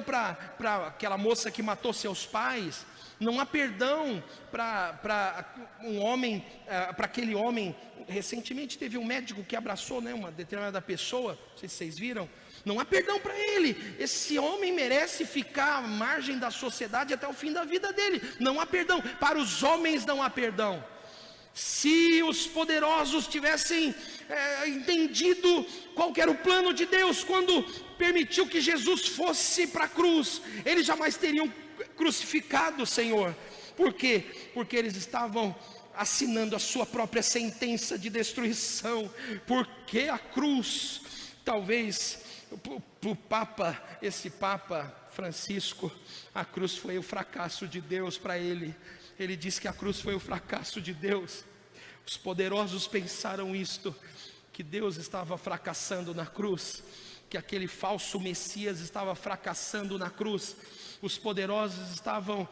para aquela moça que matou seus pais, não há perdão para um homem, para aquele homem. Recentemente teve um médico que abraçou, né, uma determinada pessoa, não sei se vocês viram. Não há perdão para ele. Esse homem merece ficar à margem da sociedade até o fim da vida dele. Não há perdão. Para os homens não há perdão. Se os poderosos tivessem entendido qual que era o plano de Deus quando permitiu que Jesus fosse para a cruz, eles jamais teriam crucificado o Senhor. Por quê? Porque eles estavam assinando a sua própria sentença de destruição. Porque a cruz, talvez para o Papa, esse Papa Francisco, a cruz foi o fracasso de Deus para ele. Ele disse que a cruz foi o fracasso de Deus. Os poderosos pensaram isto, que Deus estava fracassando na cruz, que aquele falso Messias estava fracassando na cruz. Os poderosos estavam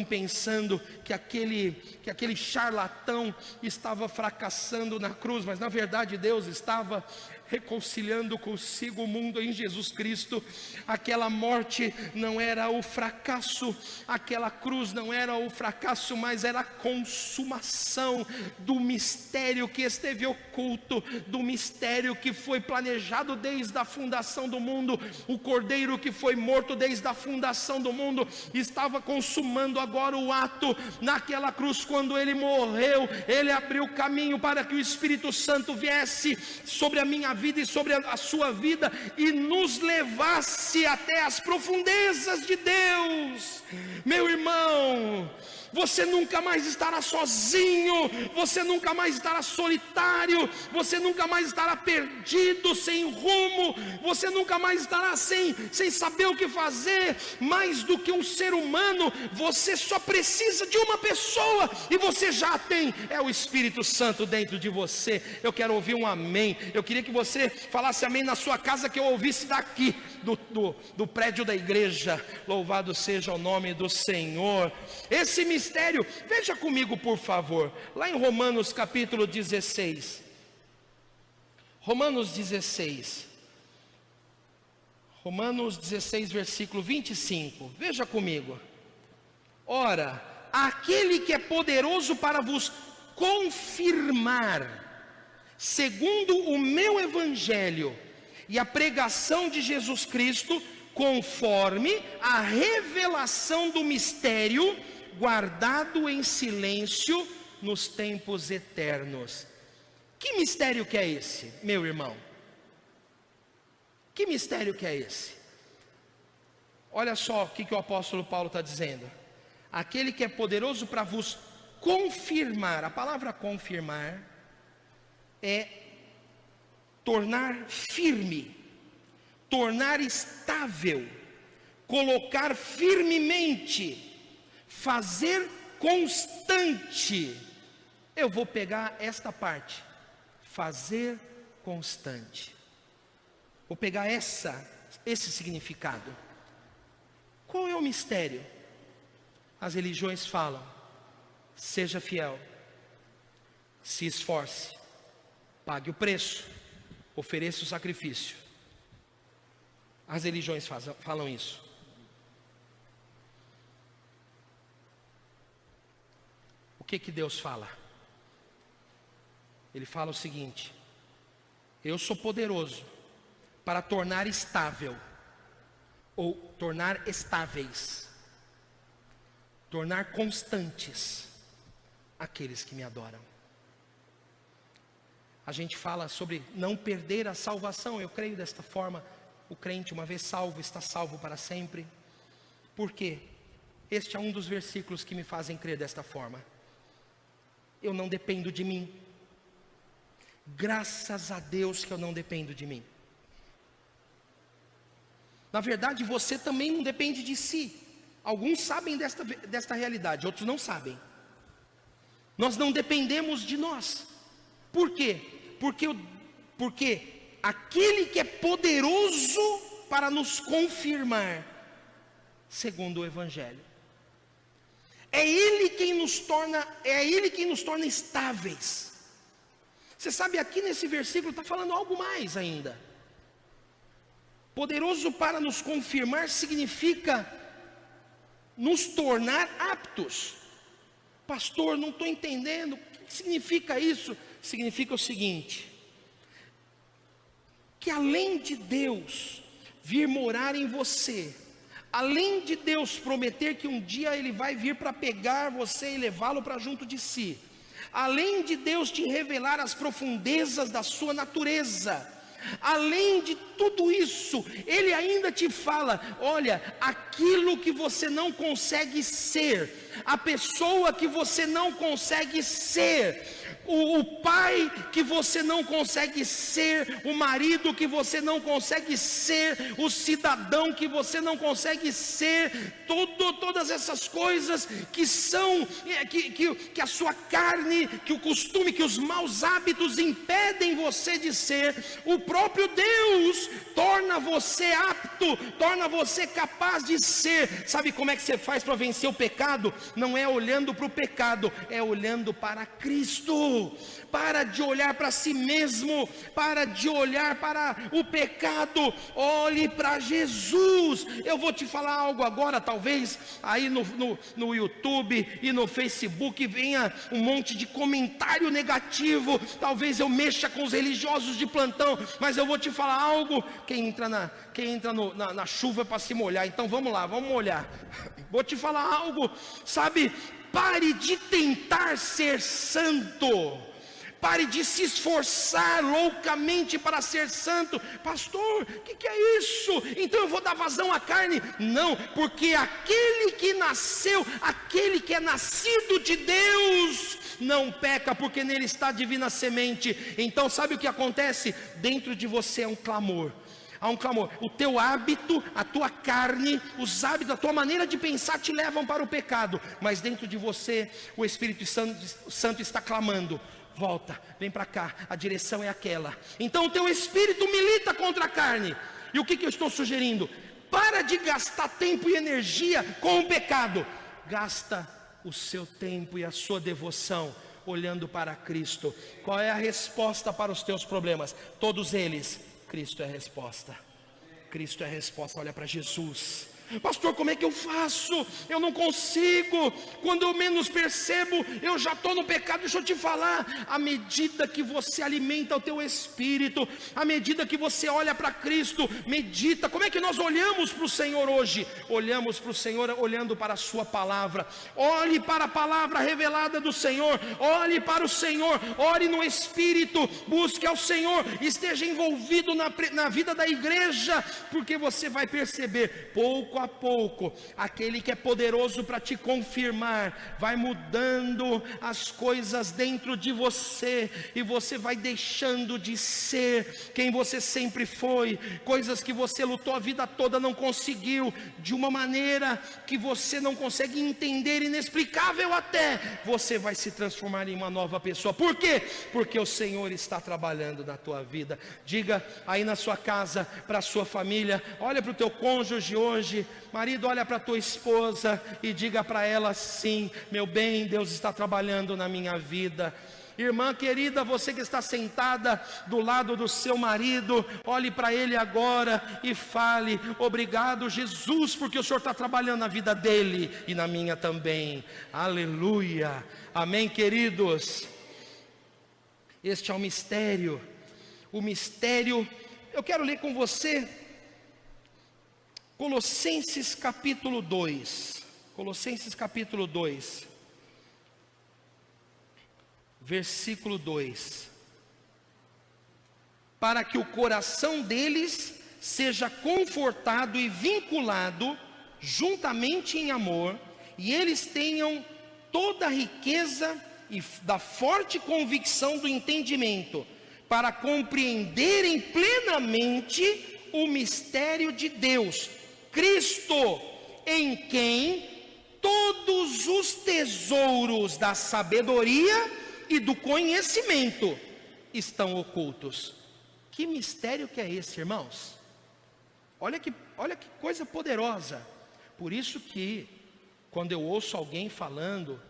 pensando que aquele charlatão estava fracassando na cruz, mas na verdade Deus estava reconciliando consigo o mundo em Jesus Cristo. Aquela morte não era o fracasso, aquela cruz não era o fracasso, mas era a consumação do mistério que esteve oculto, do mistério que foi planejado desde a fundação do mundo. O cordeiro que foi morto desde a fundação do mundo estava consumando agora o ato naquela cruz. Quando ele morreu, ele abriu caminho para que o Espírito Santo viesse sobre a minha vida e sobre a sua vida e nos levasse até as profundezas de Deus. Meu irmão, você nunca mais estará sozinho, você nunca mais estará solitário, você nunca mais estará perdido, sem rumo, você nunca mais estará sem saber o que fazer. Mais mais do que um ser humano, você só precisa de uma pessoa, e você já tem, é o Espírito Santo dentro de você. Eu quero ouvir um amém. Eu queria que você falasse amém na sua casa, que eu ouvisse daqui, do prédio da igreja. Louvado seja o nome do Senhor. Esse mistério, veja comigo por favor, lá em Romanos capítulo 16, Romanos 16, versículo 25, veja comigo. Ora, aquele que é poderoso para vos confirmar, segundo o meu evangelho e a pregação de Jesus Cristo, conforme a revelação do mistério, guardado em silêncio nos tempos eternos. Que mistério que é esse, meu irmão? Que mistério que é esse? Olha só o que o apóstolo Paulo está dizendo. Aquele que é poderoso para vos confirmar. A palavra confirmar é tornar firme, tornar estável, colocar firmemente, fazer constante. Eu vou pegar esta parte, fazer constante. Vou pegar esse significado. Qual é o mistério? As religiões falam: seja fiel, se esforce, pague o preço, ofereça o sacrifício. As religiões falam isso. O que Deus fala? Ele fala o seguinte: eu sou poderoso para tornar estável, ou tornar estáveis, tornar constantes aqueles que me adoram. A gente fala sobre não perder a salvação. Eu creio desta forma. O crente, uma vez salvo, está salvo para sempre. Por quê? Este é um dos versículos que me fazem crer desta forma. Eu não dependo de mim. Graças a Deus que eu não dependo de mim. Na verdade, você também não depende de si. Alguns sabem desta realidade, outros não sabem. Nós não dependemos de nós. Por quê? Porque aquele que é poderoso para nos confirmar, segundo o Evangelho, é Ele quem nos torna estáveis. Você sabe, aqui nesse versículo está falando algo mais ainda. Poderoso para nos confirmar significa nos tornar aptos. Pastor, não estou entendendo. O que significa isso? Significa o seguinte: que além de Deus vir morar em você, além de Deus prometer que um dia Ele vai vir para pegar você e levá-lo para junto de si, além de Deus te revelar as profundezas da sua natureza, além de tudo isso, Ele ainda te fala: olha, aquilo que você não consegue ser, a pessoa que você não consegue ser, o pai que você não consegue ser, o marido que você não consegue ser, o cidadão que você não consegue ser, todas essas coisas que são, que a sua carne, que o costume, que os maus hábitos impedem você de ser, o próprio Deus torna você apto, torna você capaz de ser. Sabe como é que você faz para vencer o pecado? Não é olhando para o pecado, é olhando para Cristo. Para de olhar para si mesmo, para de olhar para o pecado, olhe para Jesus. Eu vou te falar algo agora, talvez aí no YouTube e no Facebook venha um monte de comentário negativo, talvez eu mexa com os religiosos de plantão, mas eu vou te falar algo. Quem entra na chuva é para se molhar, então vamos lá, vamos molhar. Vou te falar algo, sabe? Pare de tentar ser santo. Pare de se esforçar loucamente para ser santo. Pastor, o que é isso? Então eu vou dar vazão à carne? Não, porque aquele que nasceu, aquele que é nascido de Deus, não peca, porque nele está a divina semente. Então sabe o que acontece? Dentro de você é um clamor. Há um clamor. O teu hábito, a tua carne, os hábitos, a tua maneira de pensar te levam para o pecado. Mas dentro de você, o Espírito Santo está clamando: volta, vem para cá, a direção é aquela. Então o teu espírito milita contra a carne. E o que eu estou sugerindo? Para de gastar tempo e energia com o pecado. Gasta o seu tempo e a sua devoção olhando para Cristo. Qual é a resposta para os teus problemas? Todos eles, Cristo é a resposta. Cristo é a resposta. Olha para Jesus. Pastor, como é que eu faço? Eu não consigo. Quando eu menos percebo, eu já estou no pecado. Deixa eu te falar, à medida que você alimenta o teu espírito, à medida que você olha para Cristo, medita. Como é que nós olhamos para o Senhor hoje? Olhamos para o Senhor olhando para a sua palavra. Olhe para a palavra revelada do Senhor. Olhe para o Senhor. Ore no Espírito. Busque ao Senhor. Esteja envolvido na vida da igreja, porque você vai perceber, pouco a pouco, aquele que é poderoso para te confirmar, vai mudando as coisas dentro de você, e você vai deixando de ser quem você sempre foi. Coisas que você lutou a vida toda, não conseguiu, de uma maneira que você não consegue entender, inexplicável até, você vai se transformar em uma nova pessoa. Por quê? Porque o Senhor está trabalhando na tua vida. Diga aí na sua casa, para a sua família, olha para o teu cônjuge hoje, marido, olha para a tua esposa e diga para ela: sim, meu bem, Deus está trabalhando na minha vida. Irmã querida, você que está sentada do lado do seu marido, olhe para ele agora e fale: obrigado, Jesus, porque o Senhor está trabalhando na vida dele e na minha também. Aleluia, amém, queridos. Este é o mistério. O mistério, eu quero ler com você Colossenses capítulo 2, Colossenses capítulo 2, versículo 2: para que o coração deles seja confortado e vinculado juntamente em amor, e eles tenham toda a riqueza e da forte convicção do entendimento, para compreenderem plenamente o mistério de Deus, Cristo, em quem todos os tesouros da sabedoria e do conhecimento estão ocultos. Que mistério que é esse, irmãos? Olha que coisa poderosa. Por isso que, quando eu ouço alguém falando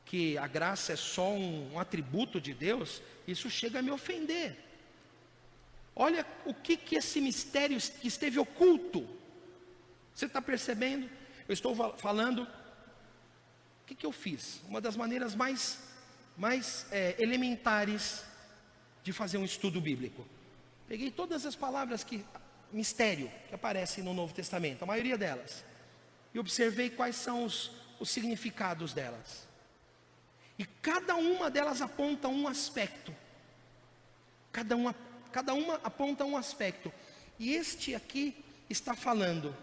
que a graça é só um atributo de Deus, isso chega a me ofender. Olha o que esse mistério que esteve oculto. Você está percebendo? Eu estou falando, o que eu fiz? Uma das maneiras mais elementares de fazer um estudo bíblico. Peguei todas as palavras mistério, que aparecem no Novo Testamento, a maioria delas, e observei quais são os significados delas. E cada uma delas aponta um aspecto. Cada uma aponta um aspecto. E este aqui está falando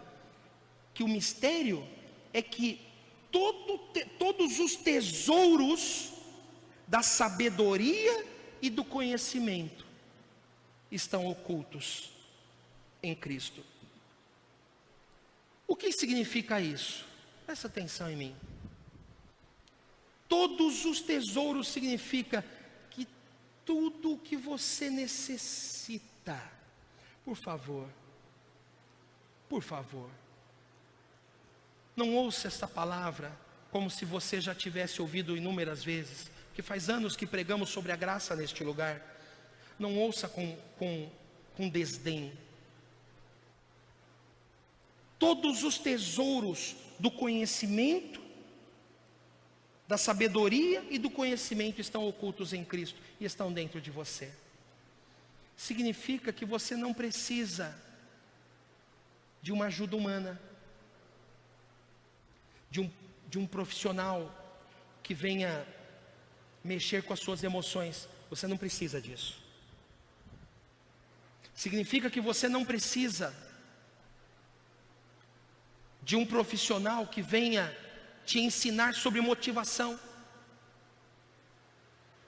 que o mistério é que todos os tesouros da sabedoria e do conhecimento estão ocultos em Cristo. O que significa isso? Presta atenção em mim. Todos os tesouros significa que tudo o que você necessita, por favor, não ouça esta palavra como se você já tivesse ouvido inúmeras vezes, que faz anos que pregamos sobre a graça neste lugar. Não ouça com desdém. Todos os tesouros do conhecimento, da sabedoria e do conhecimento estão ocultos em Cristo e estão dentro de você. Significa que você não precisa de uma ajuda humana, de um profissional que venha mexer com as suas emoções. Você não precisa disso. Significa que você não precisa de um profissional que venha te ensinar sobre motivação.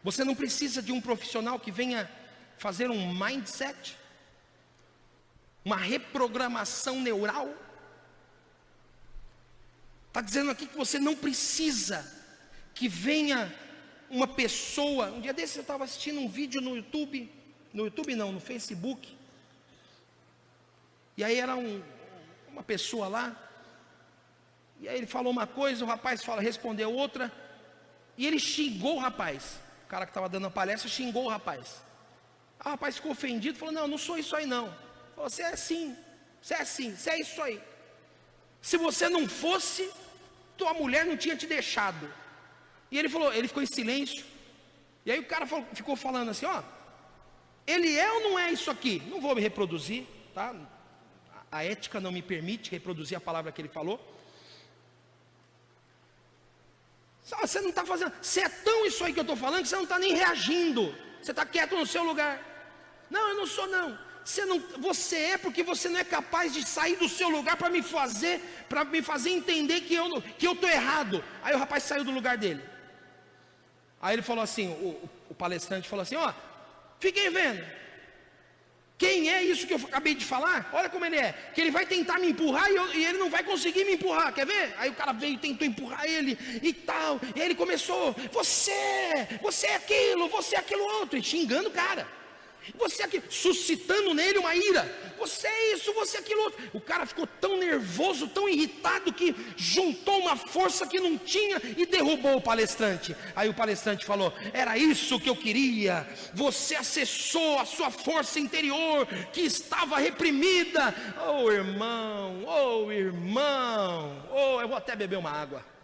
Você não precisa de um profissional que venha fazer um mindset, uma reprogramação neural. Está dizendo aqui que você não precisa que venha uma pessoa. Um dia desse eu estava assistindo um vídeo no YouTube não, no Facebook, e aí era uma pessoa lá, e aí ele falou uma coisa, o rapaz respondeu outra, e ele xingou o rapaz, o cara que estava dando a palestra xingou o rapaz. O rapaz ficou ofendido, falou: não sou isso aí não. Falou: você é assim, você é isso aí. Se você não fosse, tua mulher não tinha te deixado. E ele ficou em silêncio. E aí o cara ficou falando assim: ó, ele é ou não é isso aqui? Não vou me reproduzir, tá? A ética não me permite reproduzir a palavra que ele falou. Você não está fazendo, você é tão isso aí que eu estou falando que você não está nem reagindo. Você está quieto no seu lugar. Não, eu não sou não. Você é porque você não é capaz de sair do seu lugar para me fazer entender que eu estou errado. Aí o rapaz saiu do lugar dele. Aí ele falou assim, o palestrante falou assim: ó, fiquem vendo, quem é isso que eu acabei de falar? Olha como ele é, que ele vai tentar me empurrar e ele não vai conseguir me empurrar, quer ver? Aí o cara veio e tentou empurrar ele e tal, e aí ele começou: você é aquilo, você é aquilo outro, e xingando o cara. Você aqui, suscitando nele uma ira. Você é isso, você é aquilo outro. O cara ficou tão nervoso, tão irritado, que juntou uma força que não tinha e derrubou o palestrante. Aí o palestrante falou: era isso que eu queria. Você acessou a sua força interior que estava reprimida. Oh irmão, eu vou até beber uma água.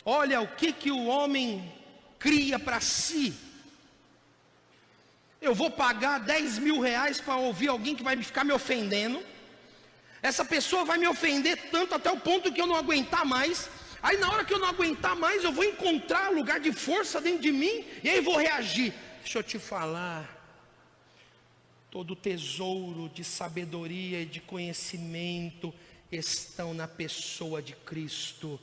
Olha o que o homem cria para si. Eu vou pagar 10 mil reais para ouvir alguém que vai ficar me ofendendo. Essa pessoa vai me ofender tanto até o ponto que eu não aguentar mais. Aí na hora que eu não aguentar mais, eu vou encontrar lugar de força dentro de mim e aí vou reagir. Deixa eu te falar, todo tesouro de sabedoria e de conhecimento estão na pessoa de Cristo.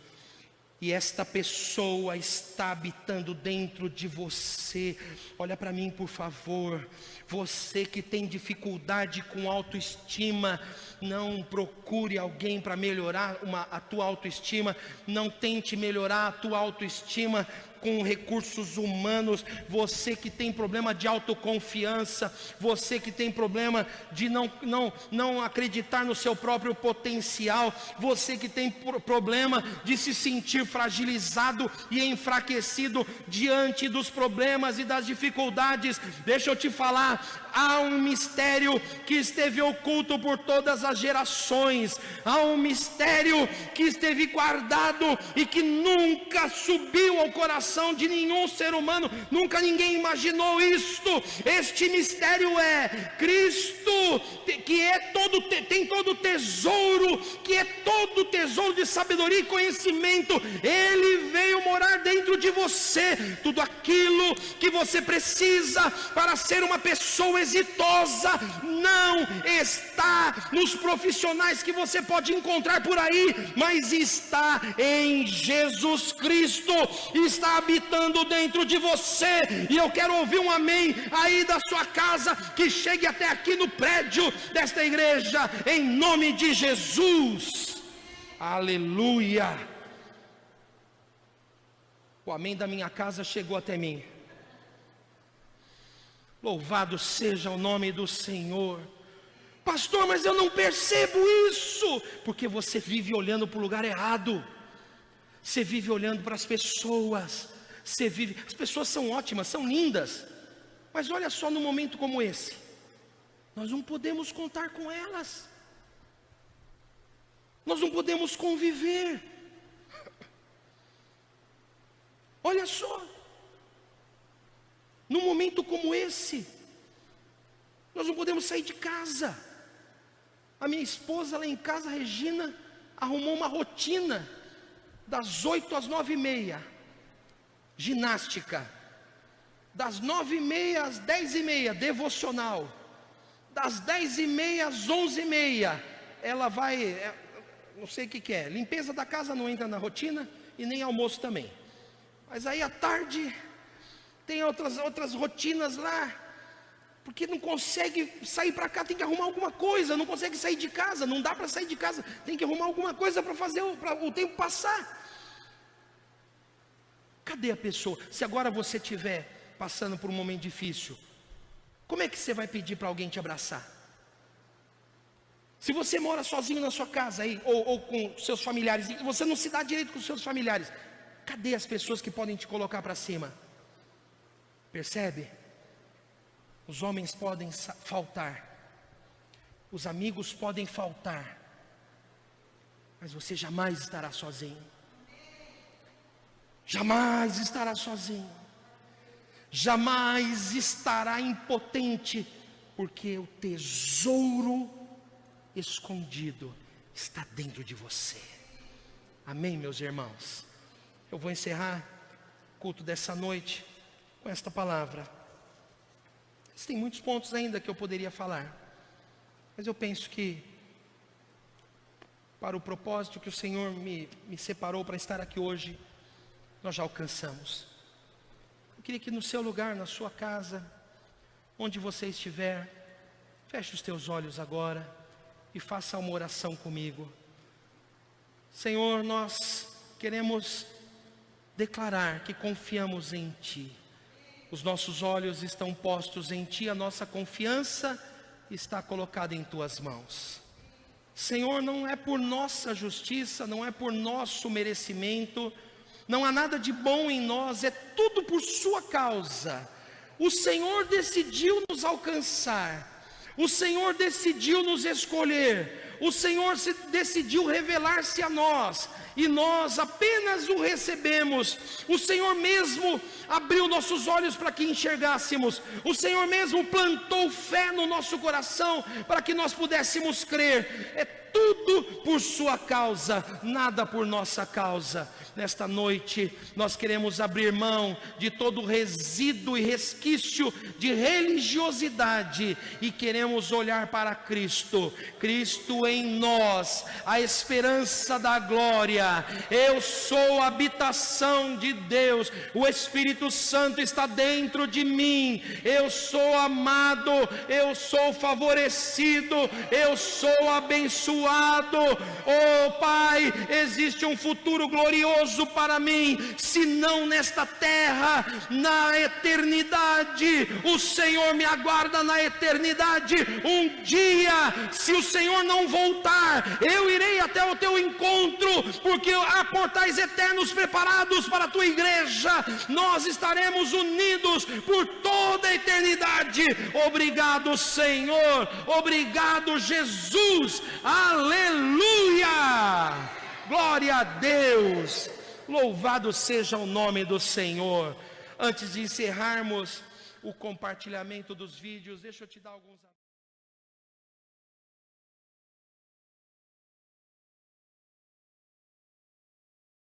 E esta pessoa está habitando dentro de você. Olha para mim, por favor. Você que tem dificuldade com autoestima, não procure alguém para melhorar a tua autoestima. Não tente melhorar a tua autoestima com recursos humanos. Você que tem problema de autoconfiança, você que tem problema de não acreditar no seu próprio potencial, você que tem problema de se sentir fragilizado e enfraquecido diante dos problemas e das dificuldades, deixa eu te falar, há um mistério que esteve oculto por todas as gerações, há um mistério que esteve guardado e que nunca subiu ao coração de nenhum ser humano, nunca ninguém imaginou isto. Este mistério é Cristo, que tem todo o tesouro, que é todo o tesouro de sabedoria e conhecimento. Ele veio morar dentro de você. Tudo aquilo que você precisa para ser uma pessoa exitosa não está nos profissionais que você pode encontrar por aí, mas está em Jesus Cristo, está habitando dentro de você. E eu quero ouvir um amém aí da sua casa, que chegue até aqui no prédio desta igreja, em nome de Jesus. Aleluia. O amém da minha casa chegou até mim. Louvado seja o nome do Senhor. Pastor, mas eu não percebo isso. Porque você vive olhando para o lugar errado. Você vive olhando para as pessoas. As pessoas são ótimas, são lindas. Mas olha só, num momento como esse, nós não podemos contar com elas. Nós não podemos conviver. Olha só, num momento como esse, nós não podemos sair de casa. A minha esposa lá em casa, Regina, arrumou uma rotina das 8 às 9h30, ginástica. Das 9h30 às 10h30, devocional. Das 10h30 às 11h30, ela vai, não sei o que é, limpeza da casa não entra na rotina e nem almoço também. Mas aí à tarde tem outras rotinas lá, porque não consegue sair para cá, tem que arrumar alguma coisa, não consegue sair de casa, não dá para sair de casa, tem que arrumar alguma coisa para fazer o tempo passar. Cadê a pessoa? Se agora você estiver passando por um momento difícil, como é que você vai pedir para alguém te abraçar? Se você mora sozinho na sua casa aí, ou com seus familiares, e você não se dá direito com seus familiares, cadê as pessoas que podem te colocar para cima? Percebe? Os homens podem faltar, os amigos podem faltar, mas você jamais estará sozinho. Jamais estará sozinho. Jamais estará impotente, porque o tesouro escondido está dentro de você. Amém, meus irmãos? Eu vou encerrar o culto dessa noite com esta palavra. Tem muitos pontos ainda que eu poderia falar, mas eu penso que para o propósito que o Senhor me separou para estar aqui hoje, nós já alcançamos. Eu queria que no seu lugar, na sua casa, onde você estiver, feche os teus olhos agora e faça uma oração comigo. Senhor, nós queremos declarar que confiamos em Ti. Os nossos olhos estão postos em Ti, a nossa confiança está colocada em Tuas mãos. Senhor, não é por nossa justiça, não é por nosso merecimento, não há nada de bom em nós, é tudo por Sua causa. O Senhor decidiu nos alcançar, o Senhor decidiu nos escolher, o Senhor decidiu revelar-se a nós, e nós apenas o recebemos. O Senhor mesmo abriu nossos olhos para que enxergássemos, o Senhor mesmo plantou fé no nosso coração, para que nós pudéssemos crer. É tudo por Sua causa, nada por nossa causa. Nesta noite, nós queremos abrir mão de todo resíduo e resquício de religiosidade, e queremos olhar para Cristo, Cristo em nós, a esperança da glória. Eu sou a habitação de Deus, o Espírito Santo está dentro de mim, eu sou amado, eu sou favorecido, eu sou abençoado. Oh Pai, existe um futuro glorioso para mim, se não nesta terra, na eternidade. O Senhor me aguarda na eternidade. Um dia, se o Senhor não voltar, eu irei até o Teu encontro, porque há portais eternos preparados para a Tua igreja. Nós estaremos unidos por toda a eternidade. Obrigado, Senhor, obrigado, Jesus, aleluia, glória a Deus, louvado seja o nome do Senhor. Antes de encerrarmos o compartilhamento dos vídeos, deixa eu te dar alguns